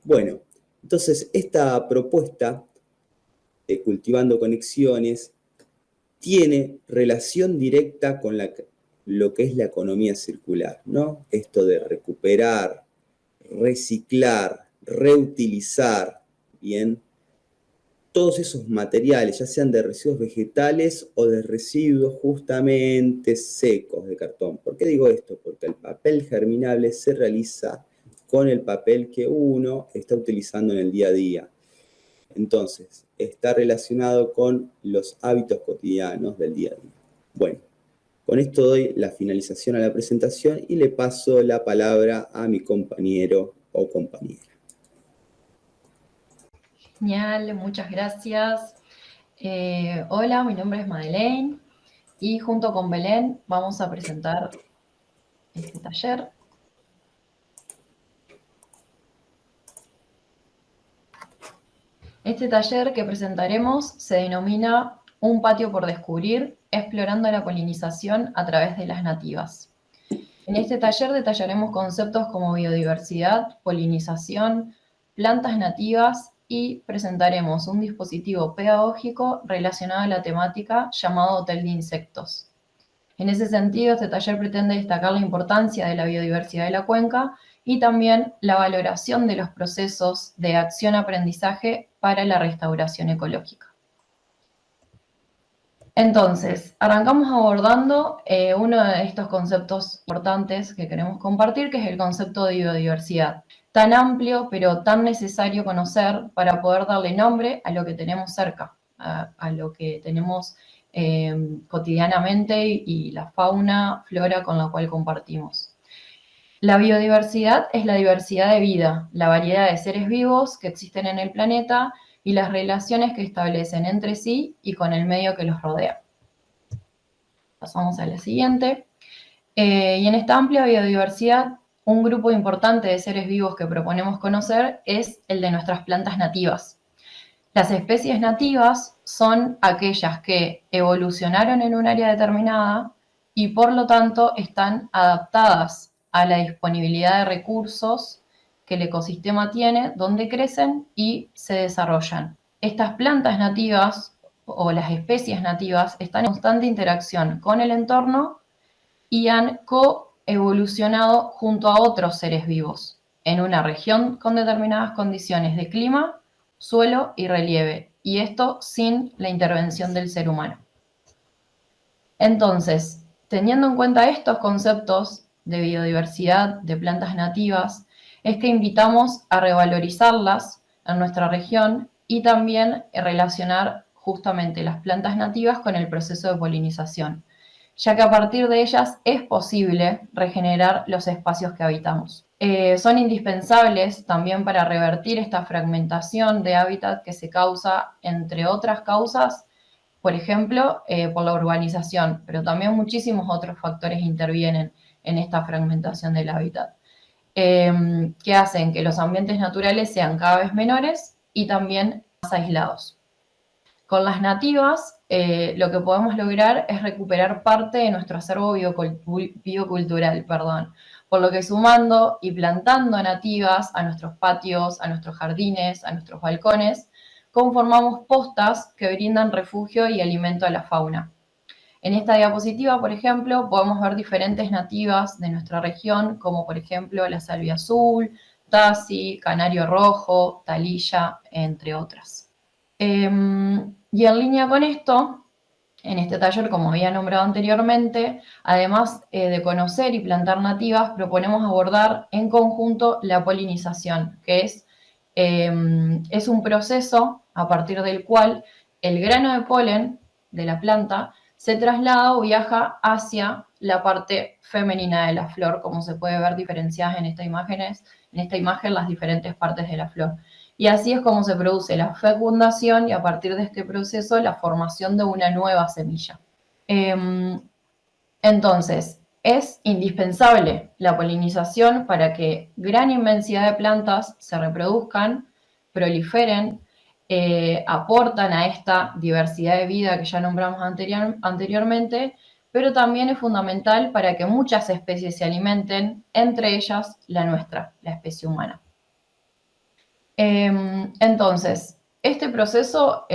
Bueno, entonces esta propuesta de Cultivando Conexiones tiene relación directa con lo que es la economía circular, ¿no? Esto de recuperar, reciclar, reutilizar, bien, todos esos materiales, ya sean de residuos vegetales o de residuos justamente secos de cartón. ¿Por qué digo esto? Porque el papel germinable se realiza con el papel que uno está utilizando en el día a día. Entonces, está relacionado con los hábitos cotidianos del día a día. Bueno, con esto doy la finalización a la presentación y le paso la palabra a mi compañero o compañera. Genial, muchas gracias. Hola, mi nombre es Madeleine y junto con Belén vamos a presentar este taller. Este taller que presentaremos se denomina Un patio por descubrir, explorando la polinización a través de las nativas. En este taller detallaremos conceptos como biodiversidad, polinización, plantas nativas y presentaremos un dispositivo pedagógico relacionado a la temática llamado Hotel de Insectos. En ese sentido, este taller pretende destacar la importancia de la biodiversidad de la cuenca y también la valoración de los procesos de acción-aprendizaje para la restauración ecológica. Entonces, arrancamos abordando uno de estos conceptos importantes que queremos compartir, que es el concepto de biodiversidad. Tan amplio, pero tan necesario conocer para poder darle nombre a lo que tenemos cerca, a lo que tenemos cotidianamente y la fauna, flora con la cual compartimos. La biodiversidad es la diversidad de vida, la variedad de seres vivos que existen en el planeta y las relaciones que establecen entre sí y con el medio que los rodea. Pasamos a la siguiente. Y en esta amplia biodiversidad, un grupo importante de seres vivos que proponemos conocer es el de nuestras plantas nativas. Las especies nativas son aquellas que evolucionaron en un área determinada y por lo tanto están adaptadas a la disponibilidad de recursos que el ecosistema tiene, donde crecen y se desarrollan. Estas plantas nativas o las especies nativas están en constante interacción con el entorno y han coevolucionado junto a otros seres vivos en una región con determinadas condiciones de clima, suelo y relieve, y esto sin la intervención del ser humano. Entonces, teniendo en cuenta estos conceptos de biodiversidad, de plantas nativas, es que invitamos a revalorizarlas en nuestra región y también relacionar justamente las plantas nativas con el proceso de polinización, ya que a partir de ellas es posible regenerar los espacios que habitamos. Son indispensables también para revertir esta fragmentación de hábitat que se causa, entre otras causas, por ejemplo, por la urbanización, pero también muchísimos otros factores intervienen en esta fragmentación del hábitat, que hacen que los ambientes naturales sean cada vez menores y también más aislados. Con las nativas, lo que podemos lograr es recuperar parte de nuestro acervo biocultural, por lo que sumando y plantando nativas a nuestros patios, a nuestros jardines, a nuestros balcones, conformamos postas que brindan refugio y alimento a la fauna. En esta diapositiva, por ejemplo, podemos ver diferentes nativas de nuestra región, como por ejemplo la salvia azul, tasi, canario rojo, talilla, entre otras. Y en línea con esto, en este taller, como había nombrado anteriormente, además de conocer y plantar nativas, proponemos abordar en conjunto la polinización, que es un proceso a partir del cual el grano de polen de la planta se traslada o viaja hacia la parte femenina de la flor, como se puede ver diferenciadas en esta imagen las diferentes partes de la flor. Y así es como se produce la fecundación y a partir de este proceso la formación de una nueva semilla. Entonces, es indispensable la polinización para que gran inmensidad de plantas se reproduzcan, proliferen, aportan a esta diversidad de vida que ya nombramos anteriormente, pero también es fundamental para que muchas especies se alimenten, entre ellas la nuestra, la especie humana. Entonces, este proceso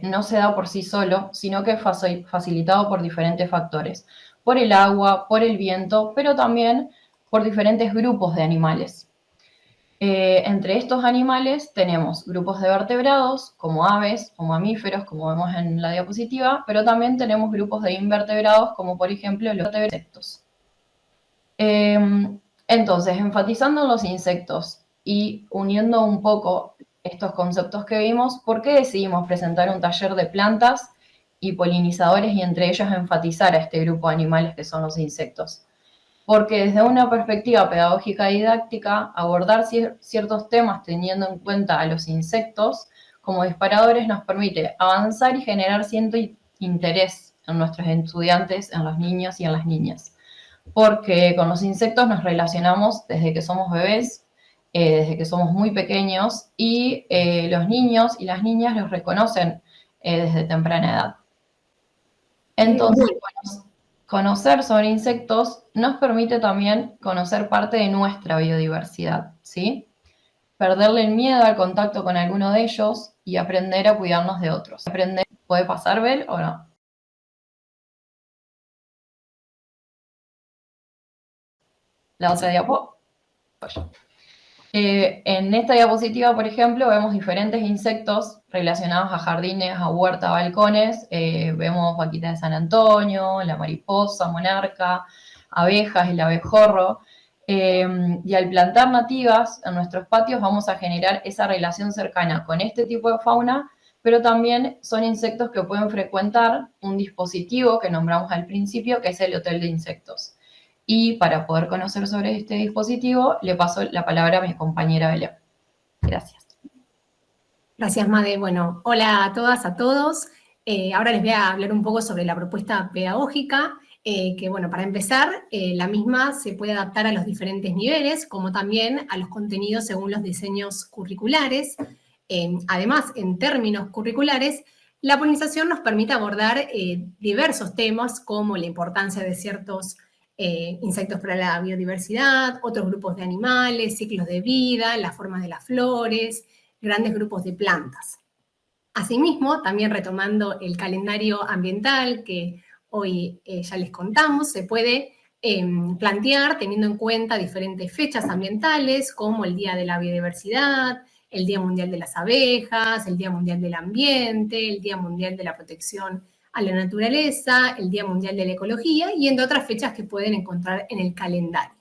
no se da por sí solo, sino que es facilitado por diferentes factores, por el agua, por el viento, pero también por diferentes grupos de animales. Entre estos animales tenemos grupos de vertebrados, como aves o mamíferos, como vemos en la diapositiva, pero también tenemos grupos de invertebrados, como por ejemplo los insectos. Entonces, enfatizando en los insectos y uniendo un poco estos conceptos que vimos, ¿por qué decidimos presentar un taller de plantas y polinizadores y entre ellos enfatizar a este grupo de animales que son los insectos? Porque desde una perspectiva pedagógica y didáctica, abordar ciertos temas teniendo en cuenta a los insectos como disparadores nos permite avanzar y generar cierto interés en nuestros estudiantes, en los niños y en las niñas. Porque con los insectos nos relacionamos desde que somos bebés, desde que somos muy pequeños, y los niños y las niñas los reconocen desde temprana edad. Entonces, conocer sobre insectos nos permite también conocer parte de nuestra biodiversidad, ¿sí? Perderle el miedo al contacto con alguno de ellos y aprender a cuidarnos de otros. ¿Puede pasar, Bel, o no? La otra diapo. En esta diapositiva, por ejemplo, vemos diferentes insectos relacionados a jardines, a huerta, balcones. Vemos vaquita de San Antonio, la mariposa, monarca, abejas, el abejorro. Y al plantar nativas en nuestros patios vamos a generar esa relación cercana con este tipo de fauna, pero también son insectos que pueden frecuentar un dispositivo que nombramos al principio, que es el hotel de insectos. Y para poder conocer sobre este dispositivo, le paso la palabra a mi compañera Belén. Gracias. Gracias, Made. Bueno, hola a todas, a todos. Ahora les voy a hablar un poco sobre la propuesta pedagógica, que, bueno, para empezar, la misma se puede adaptar a los diferentes niveles, como también a los contenidos según los diseños curriculares. Además, en términos curriculares, la polinización nos permite abordar diversos temas, como la importancia de ciertos insectos para la biodiversidad, otros grupos de animales, ciclos de vida, las formas de las flores, grandes grupos de plantas. Asimismo, también retomando el calendario ambiental que hoy ya les contamos, se puede plantear teniendo en cuenta diferentes fechas ambientales, como el Día de la Biodiversidad, el Día Mundial de las Abejas, el Día Mundial del Ambiente, el Día Mundial de la Protección a la Naturaleza, el Día Mundial de la Ecología y entre otras fechas que pueden encontrar en el calendario.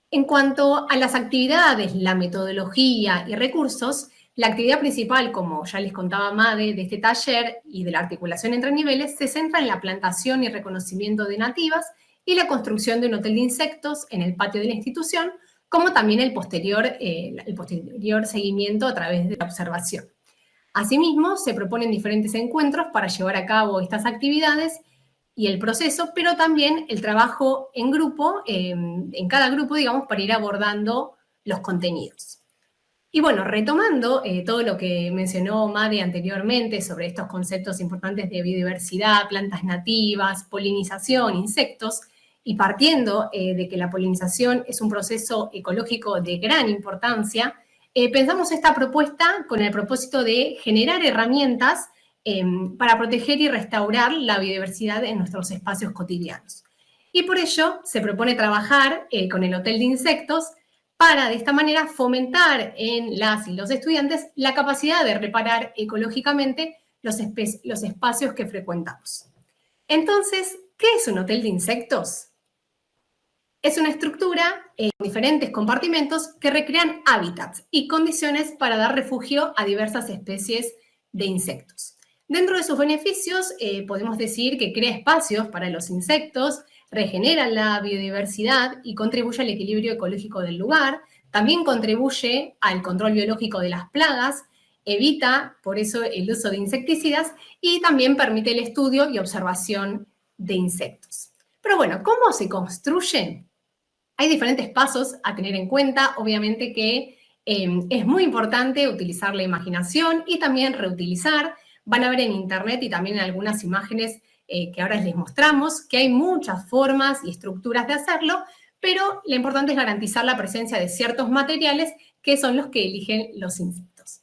En cuanto a las actividades, la metodología y recursos, la actividad principal, como ya les contaba Made, de este taller y de la articulación entre niveles, se centra en la plantación y reconocimiento de nativas y la construcción de un hotel de insectos en el patio de la institución, como también el posterior seguimiento a través de la observación. Asimismo, se proponen diferentes encuentros para llevar a cabo estas actividades y el proceso, pero también el trabajo en grupo, en cada grupo, digamos, para ir abordando los contenidos. Y bueno, retomando todo lo que mencionó Made anteriormente sobre estos conceptos importantes de biodiversidad, plantas nativas, polinización, insectos, y partiendo de que la polinización es un proceso ecológico de gran importancia, pensamos esta propuesta con el propósito de generar herramientas para proteger y restaurar la biodiversidad en nuestros espacios cotidianos. Y por ello se propone trabajar con el Hotel de Insectos para, de esta manera, fomentar en las y los estudiantes la capacidad de reparar ecológicamente los espacios que frecuentamos. Entonces, ¿qué es un hotel de insectos? Es una estructura con diferentes compartimentos que recrean hábitats y condiciones para dar refugio a diversas especies de insectos. Dentro de sus beneficios, podemos decir que crea espacios para los insectos, regenera la biodiversidad y contribuye al equilibrio ecológico del lugar, también contribuye al control biológico de las plagas, evita, por eso, el uso de insecticidas y también permite el estudio y observación de insectos. Pero bueno, ¿cómo se construye? Hay diferentes pasos a tener en cuenta, obviamente que es muy importante utilizar la imaginación y también reutilizar. Van a ver en internet y también en algunas imágenes que ahora les mostramos, que hay muchas formas y estructuras de hacerlo, pero lo importante es garantizar la presencia de ciertos materiales que son los que eligen los insectos.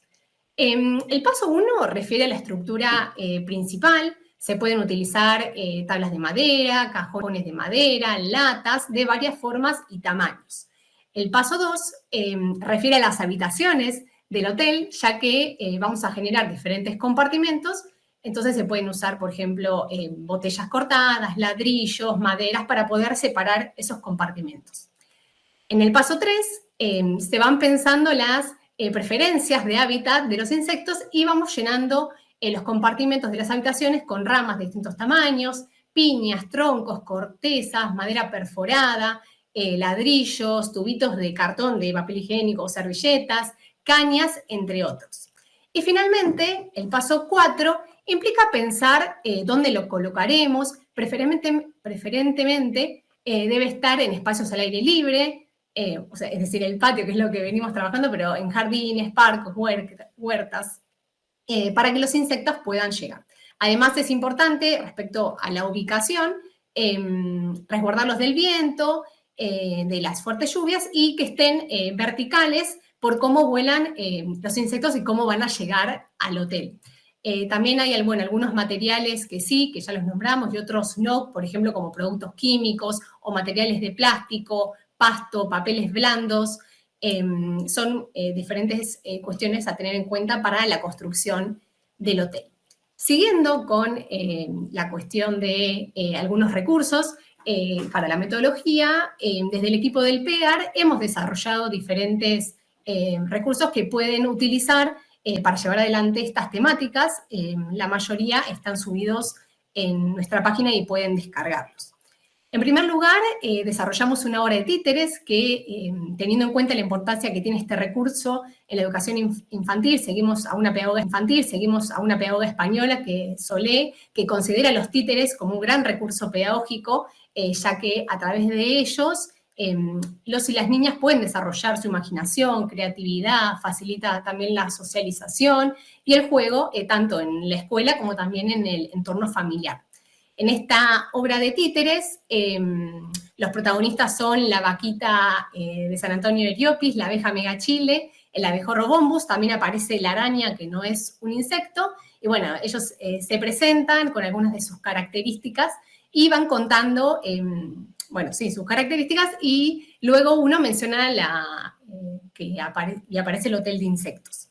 El paso 1 refiere a la estructura principal. Se pueden utilizar tablas de madera, cajones de madera, latas de varias formas y tamaños. El paso 2 refiere a las habitaciones del hotel, ya que vamos a generar diferentes compartimentos. Entonces se pueden usar, por ejemplo, botellas cortadas, ladrillos, maderas, para poder separar esos compartimentos. En el paso 3 se van pensando las preferencias de hábitat de los insectos y vamos llenando los compartimentos de las habitaciones con ramas de distintos tamaños, piñas, troncos, cortezas, madera perforada, ladrillos, tubitos de cartón, de papel higiénico o servilletas, cañas, entre otros. Y finalmente, el paso 4 implica pensar dónde lo colocaremos. Preferentemente debe estar en espacios al aire libre, es decir, el patio, que es lo que venimos trabajando, pero en jardines, parques, huertas, para que los insectos puedan llegar. Además, es importante, respecto a la ubicación, resguardarlos del viento, de las fuertes lluvias y que estén verticales por cómo vuelan los insectos y cómo van a llegar al hotel. También hay algunos materiales que sí, que ya los nombramos, y otros no, por ejemplo, como productos químicos o materiales de plástico, pasto, papeles blandos, son diferentes cuestiones a tener en cuenta para la construcción del hotel. Siguiendo con la cuestión de algunos recursos para la metodología, desde el equipo del PEAR hemos desarrollado diferentes recursos que pueden utilizar para llevar adelante estas temáticas. La mayoría están subidos en nuestra página y pueden descargarlos. En primer lugar, desarrollamos una obra de títeres que, teniendo en cuenta la importancia que tiene este recurso en la educación infantil, seguimos a una pedagoga española, que Solé, que considera los títeres como un gran recurso pedagógico, ya que a través de ellos los y las niñas pueden desarrollar su imaginación, creatividad, facilita también la socialización y el juego, tanto en la escuela como también en el entorno familiar. En esta obra de títeres, los protagonistas son la vaquita de San Antonio de Heliópolis, la abeja megachile, el abejorro bombus, también aparece la araña, que no es un insecto, y bueno, ellos se presentan con algunas de sus características y van contando, sus características, y luego uno menciona y aparece el hotel de insectos.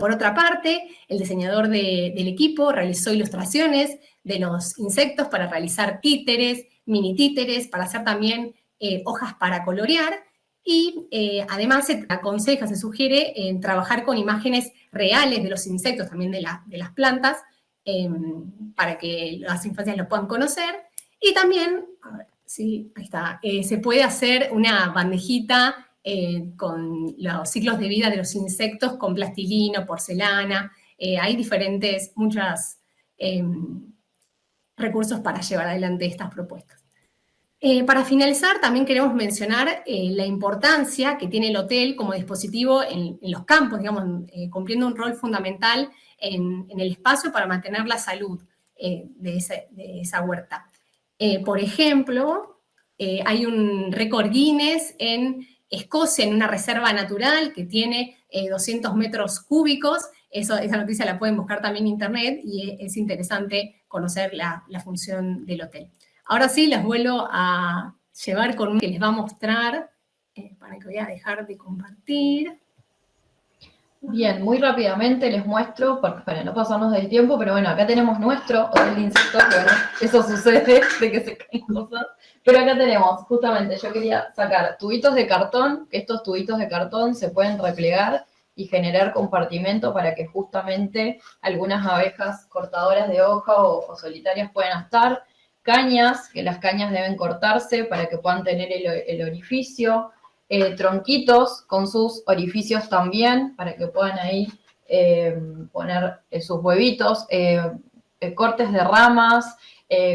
Por otra parte, el diseñador del equipo realizó ilustraciones de los insectos para realizar títeres, mini títeres, para hacer también hojas para colorear, y además se aconseja, se sugiere trabajar con imágenes reales de los insectos, también de las plantas, para que las infancias lo puedan conocer. Y también, a ver, sí, ahí está, se puede hacer una bandejita con los ciclos de vida de los insectos, con plastilina, porcelana. Hay muchos recursos para llevar adelante estas propuestas. Para finalizar, también queremos mencionar la importancia que tiene el hotel como dispositivo en los campos, digamos, cumpliendo un rol fundamental en el espacio para mantener la salud de esa huerta. Por ejemplo, hay un récord Guinness en Escocia, en una reserva natural que tiene 200 metros cúbicos. Esa noticia la pueden buscar también en internet y es interesante conocer la función del hotel. Ahora sí, les vuelvo a llevar con que les va a mostrar, para que voy a dejar de compartir. Bien, muy rápidamente les muestro, para no pasarnos del tiempo, pero bueno, acá tenemos nuestro hotel de insectos, que bueno, eso sucede, de que se caen cosas. Pero acá tenemos, justamente, yo quería sacar tubitos de cartón, que estos tubitos de cartón se pueden replegar y generar compartimento para que justamente algunas abejas cortadoras de hoja o solitarias puedan estar. Cañas, que las cañas deben cortarse para que puedan tener el orificio. Tronquitos con sus orificios también, para que puedan ahí poner sus huevitos. Cortes de ramas,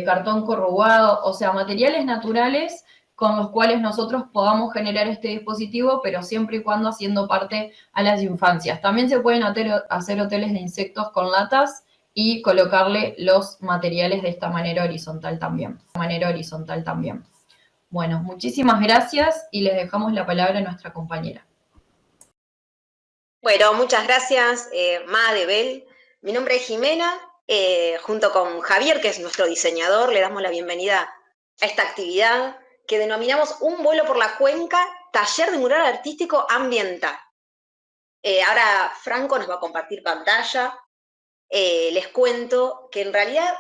cartón corrugado, o sea, materiales naturales con los cuales nosotros podamos generar este dispositivo, pero siempre y cuando haciendo parte a las infancias. También se pueden hacer hoteles de insectos con latas y colocarle los materiales de esta manera horizontal también. Bueno, muchísimas gracias y les dejamos la palabra a nuestra compañera. Bueno, muchas gracias, Made, Bel. Mi nombre es Jimena. Junto con Javier, que es nuestro diseñador, le damos la bienvenida a esta actividad que denominamos Un vuelo por la cuenca, taller de mural artístico ambiental. Ahora Franco nos va a compartir pantalla. Les cuento que en realidad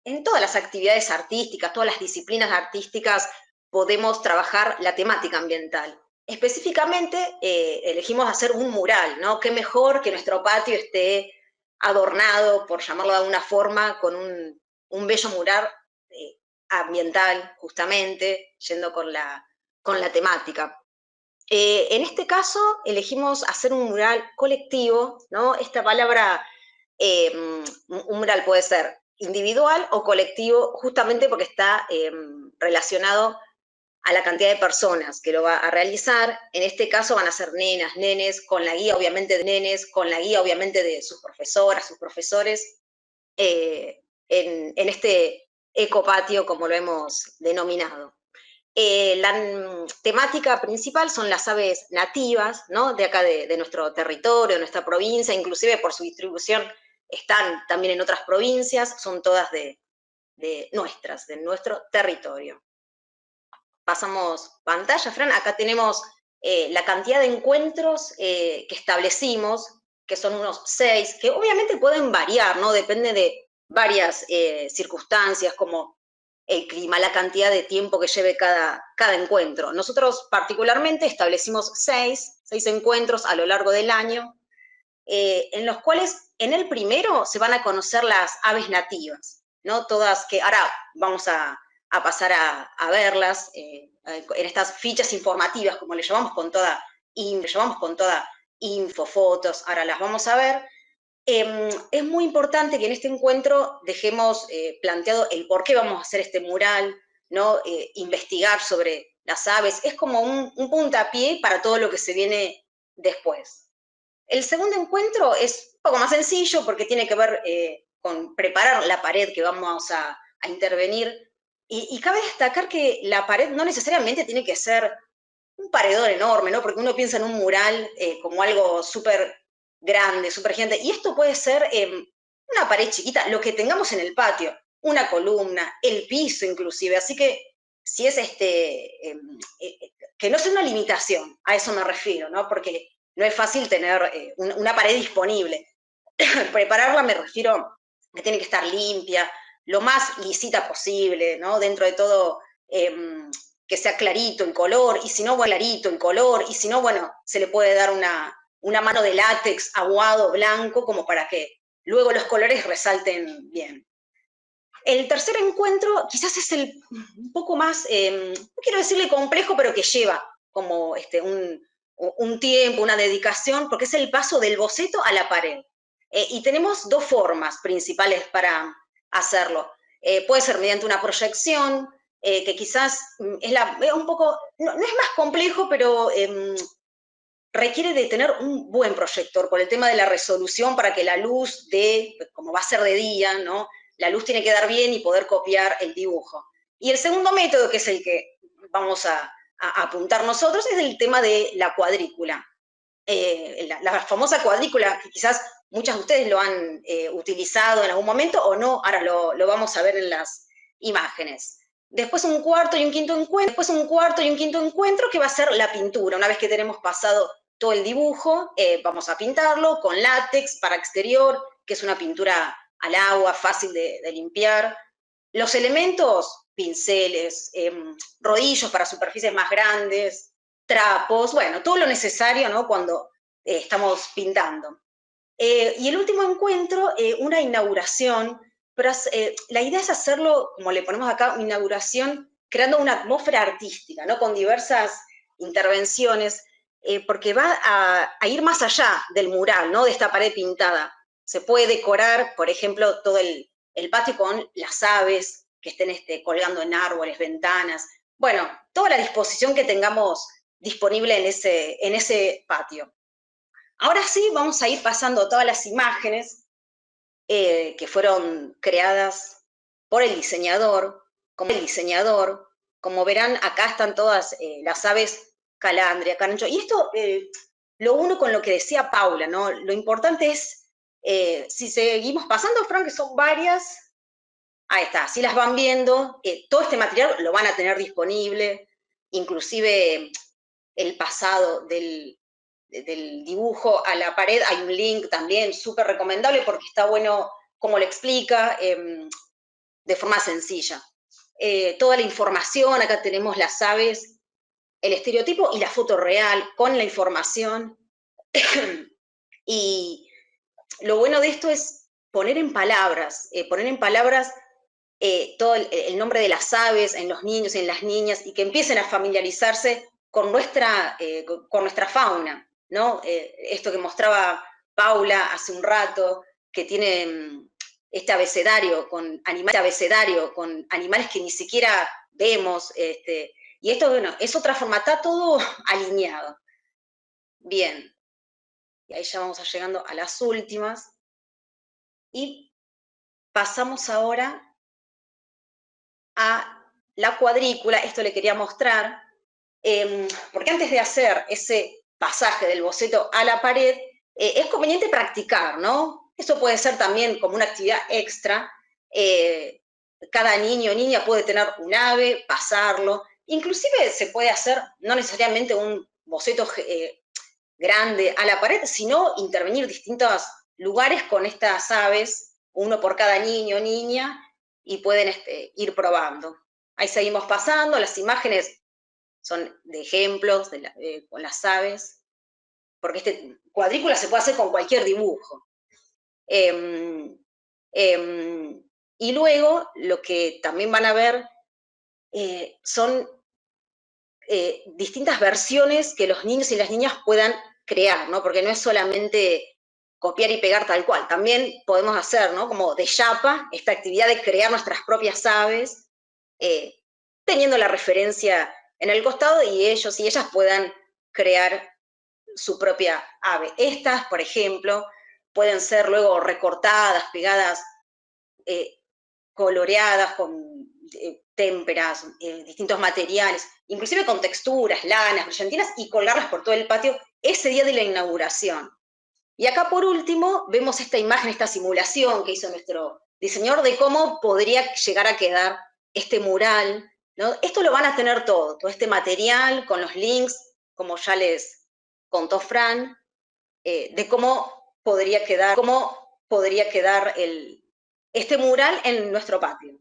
en todas las actividades artísticas, todas las disciplinas artísticas, podemos trabajar la temática ambiental. Específicamente elegimos hacer un mural, ¿no? Qué mejor que nuestro patio esté adornado, por llamarlo de alguna forma, con un bello mural ambiental, justamente, yendo con la temática. En este caso, elegimos hacer un mural colectivo, ¿no? Esta palabra, un mural puede ser individual o colectivo, justamente porque está relacionado a la cantidad de personas que lo va a realizar. En este caso van a ser nenas, nenes, con la guía obviamente de nenes, con la guía obviamente de sus profesoras, sus profesores, en este ecopatio, como lo hemos denominado. La temática principal son las aves nativas, ¿no? De acá de nuestro territorio, de nuestra provincia, inclusive por su distribución están también en otras provincias, son todas de nuestro territorio. Pasamos pantalla, Fran. Acá tenemos la cantidad de encuentros que establecimos, que son unos 6, que obviamente pueden variar, ¿no? Depende de varias circunstancias, como el clima, la cantidad de tiempo que lleve cada encuentro. Nosotros particularmente establecimos 6 encuentros a lo largo del año, en los cuales en el primero se van a conocer las aves nativas, ¿no? Todas, que ahora vamos a pasar a verlas en estas fichas informativas, como le llamamos, con toda info, fotos, ahora las vamos a ver. Es muy importante que en este encuentro dejemos planteado el por qué vamos a hacer este mural, ¿no? Investigar sobre las aves, es como un puntapié para todo lo que se viene después. El segundo encuentro es un poco más sencillo porque tiene que ver con preparar la pared que vamos a intervenir. Y cabe destacar que la pared no necesariamente tiene que ser un paredón enorme, ¿no? Porque uno piensa en un mural como algo súper grande, súper gigante. Y esto puede ser una pared chiquita, lo que tengamos en el patio, una columna, el piso inclusive. Así que si es que no sea una limitación, a eso me refiero, ¿no? Porque no es fácil tener una pared disponible. Prepararla me refiero que tiene que estar limpia, lo más lisita posible, ¿no? Dentro de todo, que sea clarito en color, y si no, bueno, clarito en color, y si no, bueno, se le puede dar una mano de látex aguado, blanco, como para que luego los colores resalten bien. El tercer encuentro quizás es un poco más, no quiero decirle complejo, pero que lleva como un tiempo, una dedicación, porque es el paso del boceto a la pared. Y tenemos 2 formas principales para hacerlo. Puede ser mediante una proyección, que quizás es un poco, no es más complejo, pero requiere de tener un buen proyector por el tema de la resolución, para que la luz como va a ser de día, ¿no? La luz tiene que dar bien y poder copiar el dibujo. Y el segundo método, que es el que vamos a apuntar nosotros, es el tema de la cuadrícula. La famosa cuadrícula, que quizás muchas de ustedes lo han utilizado en algún momento o no, ahora lo vamos a ver en las imágenes. Después un cuarto y un quinto encuentro, que va a ser la pintura. Una vez que tenemos pasado todo el dibujo, vamos a pintarlo con látex para exterior, que es una pintura al agua, fácil de limpiar. Los elementos, pinceles, rodillos para superficies más grandes, trapos, bueno, todo lo necesario, ¿no? Cuando estamos pintando. Y el último encuentro, una inauguración, pero la idea es hacerlo, como le ponemos acá, una inauguración creando una atmósfera artística, ¿no? Con diversas intervenciones, porque va a ir más allá del mural, ¿no? De esta pared pintada. Se puede decorar, por ejemplo, todo el patio con las aves que estén colgando en árboles, ventanas. Bueno, toda la disposición que tengamos disponible en ese patio. Ahora sí, vamos a ir pasando todas las imágenes que fueron creadas por el diseñador. Como verán, acá están todas las aves calandria, carancho. Y esto lo uno con lo que decía Paula, ¿no? Lo importante es, si seguimos pasando, Fran, que son varias, ahí está, si las van viendo, todo este material lo van a tener disponible, inclusive el pasado del dibujo a la pared, hay un link también súper recomendable porque está bueno como lo explica de forma sencilla. Toda la información, acá tenemos las aves, el estereotipo y la foto real con la información. Y lo bueno de esto es poner en palabras todo el nombre de las aves en los niños y en las niñas, y que empiecen a familiarizarse con nuestra fauna, ¿no? Esto que mostraba Paula hace un rato, que tiene este abecedario con animales que ni siquiera vemos, y esto, bueno, es otra forma, está todo alineado. Bien, y ahí ya vamos llegando a las últimas, y pasamos ahora a la cuadrícula. Esto le quería mostrar, porque antes de hacer ese pasaje del boceto a la pared, es conveniente practicar, ¿no? Eso puede ser también como una actividad extra. Cada niño o niña puede tener un ave, pasarlo. Inclusive se puede hacer, no necesariamente un boceto grande a la pared, sino intervenir distintos lugares con estas aves, uno por cada niño o niña, y pueden ir probando. Ahí seguimos pasando, las imágenes son de ejemplos con las aves, porque este cuadrícula se puede hacer con cualquier dibujo. Y luego lo que también van a ver son distintas versiones que los niños y las niñas puedan crear, ¿no? Porque no es solamente copiar y pegar tal cual, también podemos hacer, ¿no? Como de chapa, esta actividad de crear nuestras propias aves, teniendo la referencia en el costado y ellos y ellas puedan crear su propia ave. Estas, por ejemplo, pueden ser luego recortadas, pegadas, coloreadas con témperas, distintos materiales, inclusive con texturas, lanas, brillantinas, y colgarlas por todo el patio ese día de la inauguración. Y acá por último vemos esta imagen, esta simulación que hizo nuestro diseñador de cómo podría llegar a quedar este mural, ¿no? Esto lo van a tener todo este material con los links, como ya les contó Fran, de cómo podría quedar este mural en nuestro patio.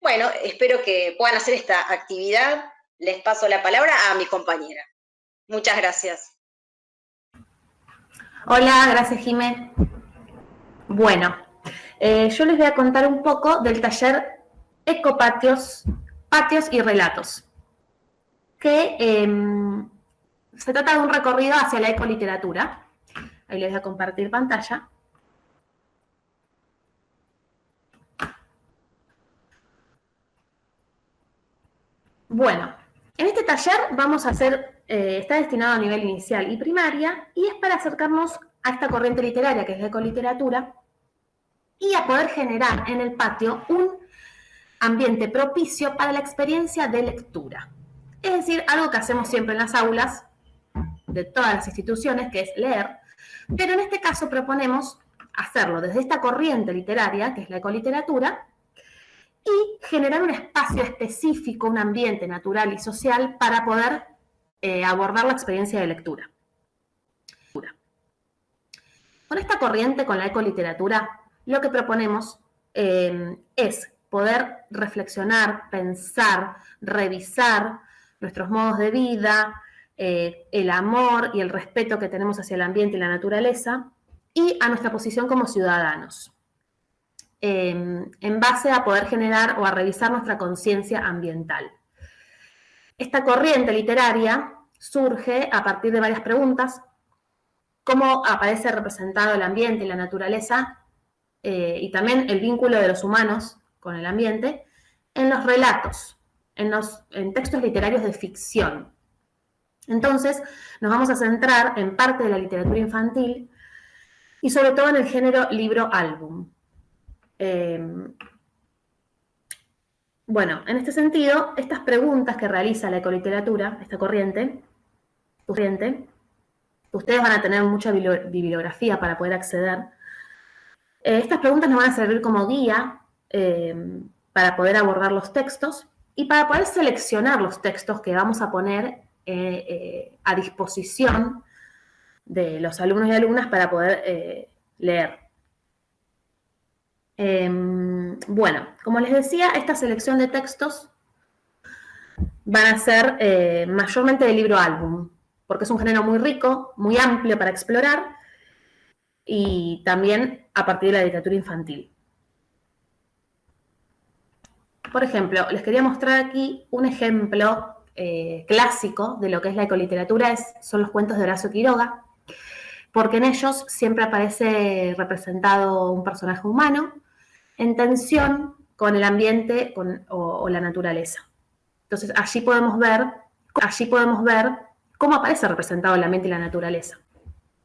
Bueno, espero que puedan hacer esta actividad. Les paso la palabra a mi compañera. Muchas gracias. Hola, gracias Jimé. Bueno, yo les voy a contar un poco del taller Ecopatios, Patios y Relatos, que se trata de un recorrido hacia la ecoliteratura. Ahí les voy a compartir pantalla. Bueno, en este taller vamos a hacer, está destinado a nivel inicial y primaria, y es para acercarnos a esta corriente literaria que es la ecoliteratura y a poder generar en el patio un ambiente propicio para la experiencia de lectura. Es decir, algo que hacemos siempre en las aulas de todas las instituciones, que es leer, pero en este caso proponemos hacerlo desde esta corriente literaria, que es la ecoliteratura, y generar un espacio específico, un ambiente natural y social para poder abordar la experiencia de lectura. Con esta corriente, con la ecoliteratura, lo que proponemos es poder reflexionar, pensar, revisar nuestros modos de vida, el amor y el respeto que tenemos hacia el ambiente y la naturaleza, y a nuestra posición como ciudadanos, en base a poder generar o a revisar nuestra conciencia ambiental. Esta corriente literaria surge a partir de varias preguntas: cómo aparece representado el ambiente y la naturaleza, y también el vínculo de los humanos con el ambiente, en los relatos, en textos literarios de ficción. Entonces, nos vamos a centrar en parte de la literatura infantil y sobre todo en el género libro-álbum. Bueno, en este sentido, estas preguntas que realiza la ecoliteratura, esta corriente, ustedes van a tener mucha bibliografía para poder acceder. Estas preguntas nos van a servir como guía para poder abordar los textos y para poder seleccionar los textos que vamos a poner a disposición de los alumnos y alumnas para poder leer. Bueno, como les decía, esta selección de textos van a ser mayormente de libro-álbum, porque es un género muy rico, muy amplio para explorar, y también a partir de la literatura infantil. Por ejemplo, les quería mostrar aquí un ejemplo clásico de lo que es la ecoliteratura, son los cuentos de Horacio Quiroga, porque en ellos siempre aparece representado un personaje humano en tensión con el ambiente o la naturaleza. Entonces, allí podemos ver cómo aparece representado el ambiente y la naturaleza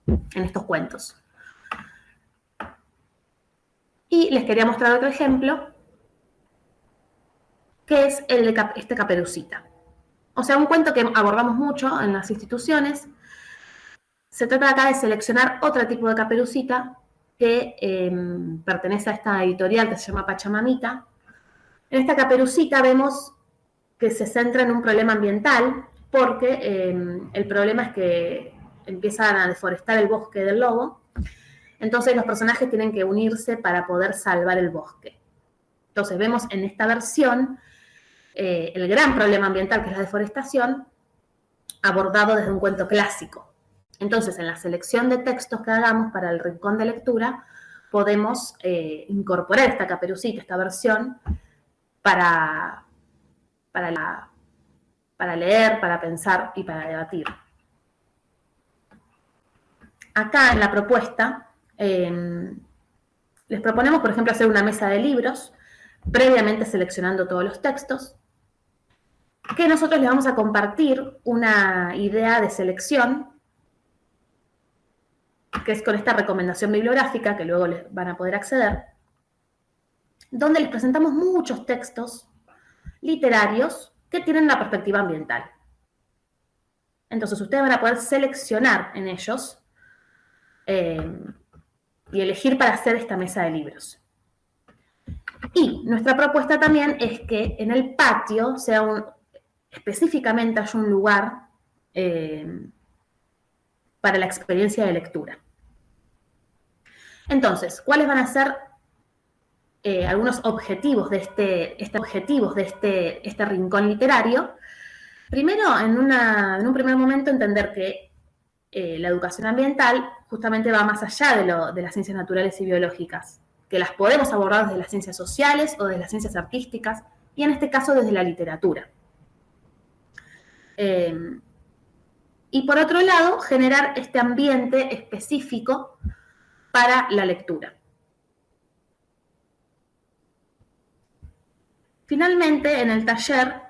en estos cuentos. Y les quería mostrar otro ejemplo, que es el de este Caperucita. O sea, un cuento que abordamos mucho en las instituciones. Se trata acá de seleccionar otro tipo de caperucita que pertenece a esta editorial que se llama Pachamamita. En esta caperucita vemos que se centra en un problema ambiental porque el problema es que empiezan a deforestar el bosque del lobo, entonces los personajes tienen que unirse para poder salvar el bosque. Entonces vemos en esta versión el gran problema ambiental, que es la deforestación, abordado desde un cuento clásico. Entonces, en la selección de textos que hagamos para el rincón de lectura, podemos incorporar esta Caperucita, esta versión, para leer, para pensar y para debatir. Acá en la propuesta, les proponemos, por ejemplo, hacer una mesa de libros, previamente seleccionando todos los textos, que nosotros les vamos a compartir una idea de selección, que es con esta recomendación bibliográfica, que luego les van a poder acceder, donde les presentamos muchos textos literarios que tienen una perspectiva ambiental. Entonces, ustedes van a poder seleccionar en ellos y elegir para hacer esta mesa de libros. Y nuestra propuesta también es que en el patio específicamente haya un lugar para la experiencia de lectura. Entonces, ¿cuáles van a ser algunos objetivos de este rincón literario? Primero, en un primer momento, entender que la educación ambiental justamente va más allá de las ciencias naturales y biológicas, que las podemos abordar desde las ciencias sociales o desde las ciencias artísticas, y en este caso desde la literatura. Y por otro lado, generar este ambiente específico para la lectura. Finalmente, en el taller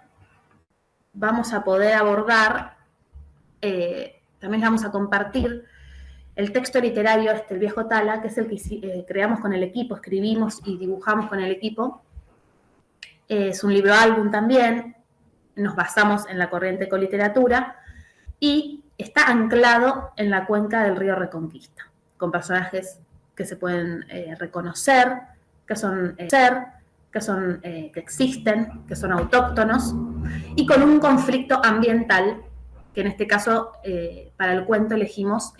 vamos a poder abordar, también les vamos a compartir el texto literario, El viejo Tala, que es el que creamos con el equipo, escribimos y dibujamos con el equipo. Es un libro álbum también, nos basamos en la corriente ecoliteratura y está anclado en la cuenca del río Reconquista, con personajes que se pueden reconocer, que existen, que son autóctonos, y con un conflicto ambiental, que en este caso, para el cuento elegimos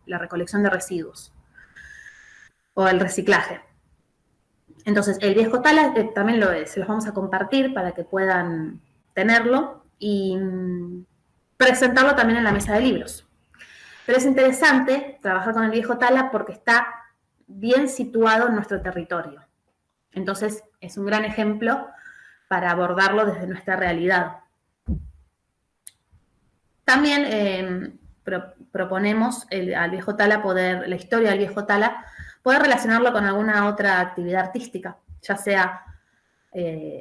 la recolección de residuos, o el reciclaje. Entonces, el viejo Tala también se los vamos a compartir para que puedan tenerlo, y presentarlo también en la mesa de libros. Pero es interesante trabajar con el viejo Tala porque está bien situado en nuestro territorio. Entonces, es un gran ejemplo para abordarlo desde nuestra realidad. También proponemos al viejo Tala la historia del viejo Tala, poder relacionarlo con alguna otra actividad artística, ya sea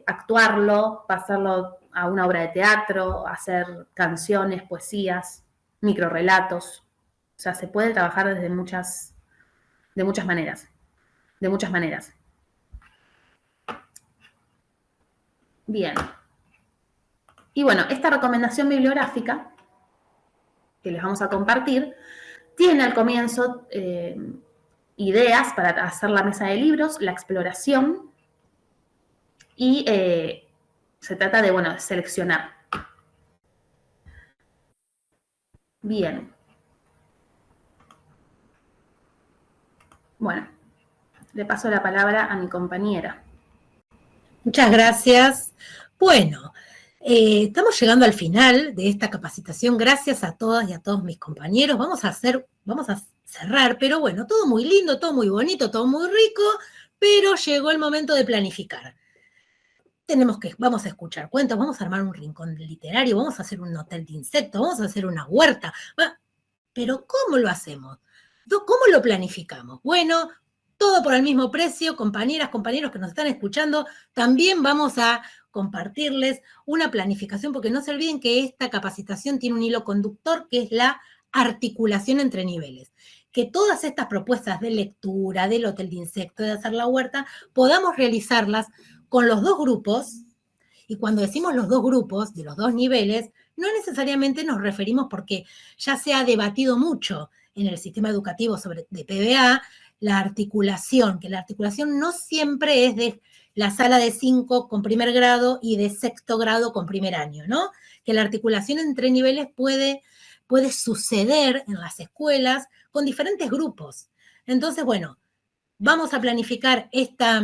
actuarlo, pasarlo a una obra de teatro, hacer canciones, poesías, microrrelatos. O sea, se puede trabajar de muchas maneras. Bien. Y bueno, esta recomendación bibliográfica que les vamos a compartir tiene al comienzo ideas para hacer la mesa de libros, la exploración, y se trata de seleccionar. Bien. Bueno, le paso la palabra a mi compañera. Muchas gracias. Bueno, estamos llegando al final de esta capacitación. Gracias a todas y a todos mis compañeros. Vamos a cerrar, pero bueno, todo muy lindo, todo muy bonito, todo muy rico, pero llegó el momento de planificar. Vamos a escuchar cuentos, vamos a armar un rincón literario, vamos a hacer un hotel de insectos, vamos a hacer una huerta. Pero ¿cómo lo hacemos? ¿Cómo lo planificamos? Bueno, todo por el mismo precio, compañeras, compañeros que nos están escuchando, también vamos a compartirles una planificación, porque no se olviden que esta capacitación tiene un hilo conductor, que es la articulación entre niveles. Que todas estas propuestas de lectura, del hotel de insectos, de hacer la huerta, podamos realizarlas con los dos grupos, y cuando decimos los dos grupos, de los dos niveles, no necesariamente nos referimos porque ya se ha debatido mucho en el sistema educativo de PBA, la articulación, que la articulación no siempre es de la sala de 5 con primer grado y de sexto grado con primer año, ¿no? Que la articulación entre niveles puede suceder en las escuelas con diferentes grupos. Entonces, bueno, vamos a planificar esta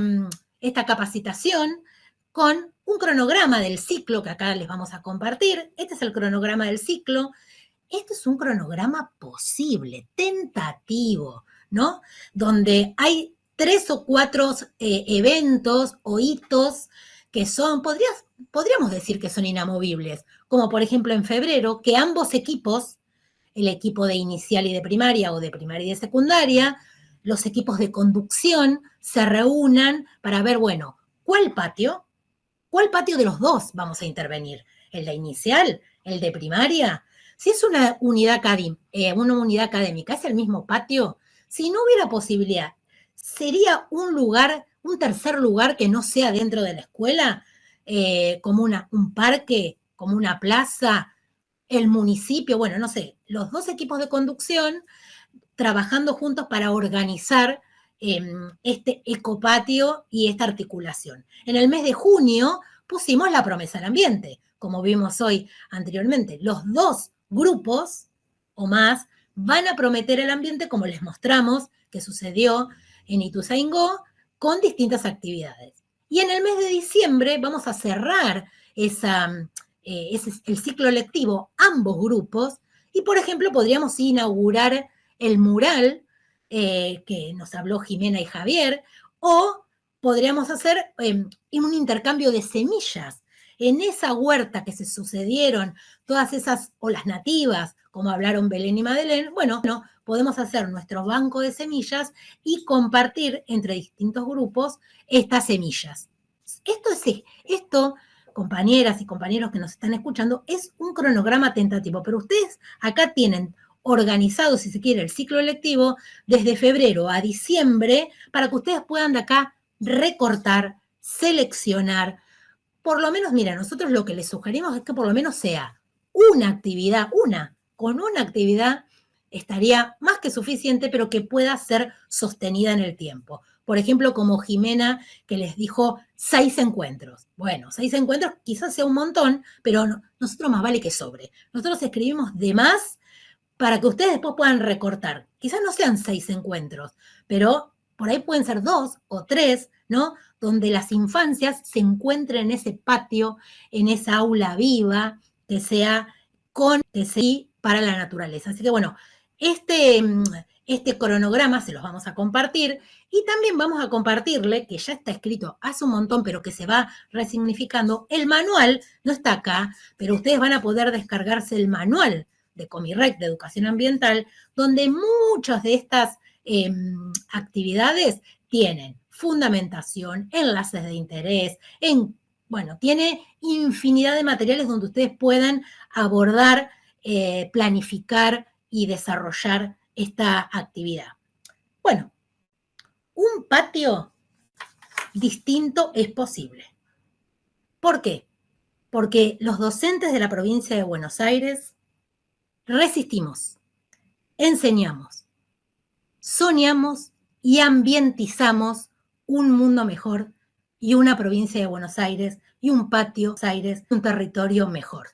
capacitación con un cronograma del ciclo que acá les vamos a compartir. Este es el cronograma del ciclo. Este es un cronograma posible, tentativo, ¿no? Donde hay 3 o 4 eventos o hitos que son, podríamos decir que son inamovibles, como por ejemplo en febrero, que ambos equipos, el equipo de inicial y de primaria o de primaria y de secundaria, los equipos de conducción se reúnan para ver, bueno, ¿cuál patio de los dos vamos a intervenir? ¿El de inicial? ¿El de primaria? Si es una unidad académica, ¿es el mismo patio? Si no hubiera posibilidad, ¿sería un tercer lugar que no sea dentro de la escuela? Como un parque, como una plaza, el municipio, bueno, no sé, los dos equipos de conducción trabajando juntos para organizar este ecopatio y esta articulación. En el mes de junio pusimos la promesa al ambiente, como vimos hoy anteriormente. Los dos grupos o más van a prometer el ambiente, como les mostramos que sucedió en Ituzaingó, con distintas actividades. Y en el mes de diciembre vamos a cerrar el ciclo lectivo, ambos grupos, y por ejemplo podríamos inaugurar el mural que nos habló Jimena y Javier, o podríamos hacer un intercambio de semillas. En esa huerta que se sucedieron, todas esas olas nativas, como hablaron Belén y Madeleine, bueno, podemos hacer nuestro banco de semillas y compartir entre distintos grupos estas semillas. Esto, compañeras y compañeros que nos están escuchando, es un cronograma tentativo, pero ustedes acá tienen organizado, si se quiere, el ciclo lectivo desde febrero a diciembre para que ustedes puedan de acá recortar, seleccionar. Por lo menos, mira, nosotros lo que les sugerimos es que por lo menos sea una actividad, con una actividad estaría más que suficiente, pero que pueda ser sostenida en el tiempo. Por ejemplo, como Jimena, que les dijo 6 encuentros. Bueno, 6 encuentros quizás sea un montón, pero nosotros más vale que sobre. Nosotros escribimos de más para que ustedes después puedan recortar. Quizás no sean 6 encuentros, pero por ahí pueden ser 2 o 3, ¿no? Donde las infancias se encuentren en ese patio, en esa aula viva, que sea para la naturaleza. Así que bueno, este cronograma se los vamos a compartir y también vamos a compartirle, que ya está escrito hace un montón, pero que se va resignificando, el manual, no está acá, pero ustedes van a poder descargarse el manual de Comirrec de Educación Ambiental, donde muchas de estas actividades tienen fundamentación, enlaces de interés, tiene infinidad de materiales donde ustedes puedan abordar, planificar y desarrollar esta actividad. Bueno, un patio distinto es posible. ¿Por qué? Porque los docentes de la provincia de Buenos Aires resistimos, enseñamos, soñamos y ambientizamos un mundo mejor y una provincia de Buenos Aires y un patio, un territorio mejor.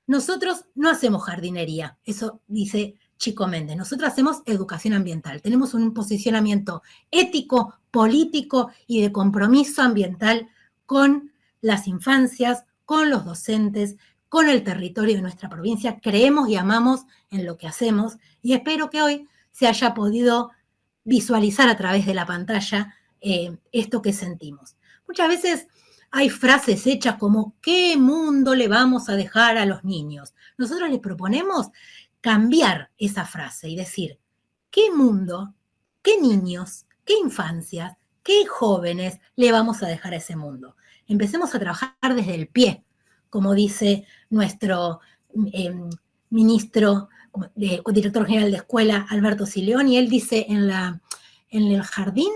Nosotros no hacemos jardinería, eso dice Chico Méndez. Nosotros hacemos educación ambiental. Tenemos un posicionamiento ético, político y de compromiso ambiental con las infancias, con los docentes, con el territorio de nuestra provincia. Creemos y amamos en lo que hacemos y espero que hoy se haya podido visualizar a través de la pantalla esto que sentimos. Muchas veces hay frases hechas como ¿qué mundo le vamos a dejar a los niños? Nosotros les proponemos cambiar esa frase y decir ¿qué mundo, qué niños, qué infancias, qué jóvenes le vamos a dejar a ese mundo? Empecemos a trabajar desde el pie, como dice nuestro director general de escuela, Alberto Sileoni. Él dice en el jardín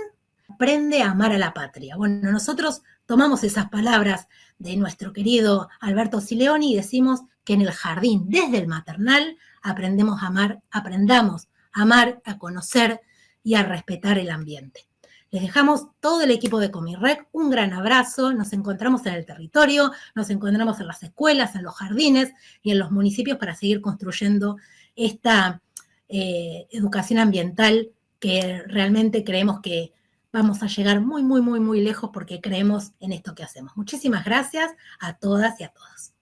aprende a amar a la patria. Bueno, nosotros tomamos esas palabras de nuestro querido Alberto Sileoni y decimos que en el jardín, desde el maternal, aprendamos a amar, a conocer y a respetar el ambiente. Les dejamos todo el equipo de Comirrec un gran abrazo, nos encontramos en el territorio, nos encontramos en las escuelas, en los jardines y en los municipios para seguir construyendo esta educación ambiental que realmente creemos que vamos a llegar muy, muy, muy, muy lejos porque creemos en esto que hacemos. Muchísimas gracias a todas y a todos.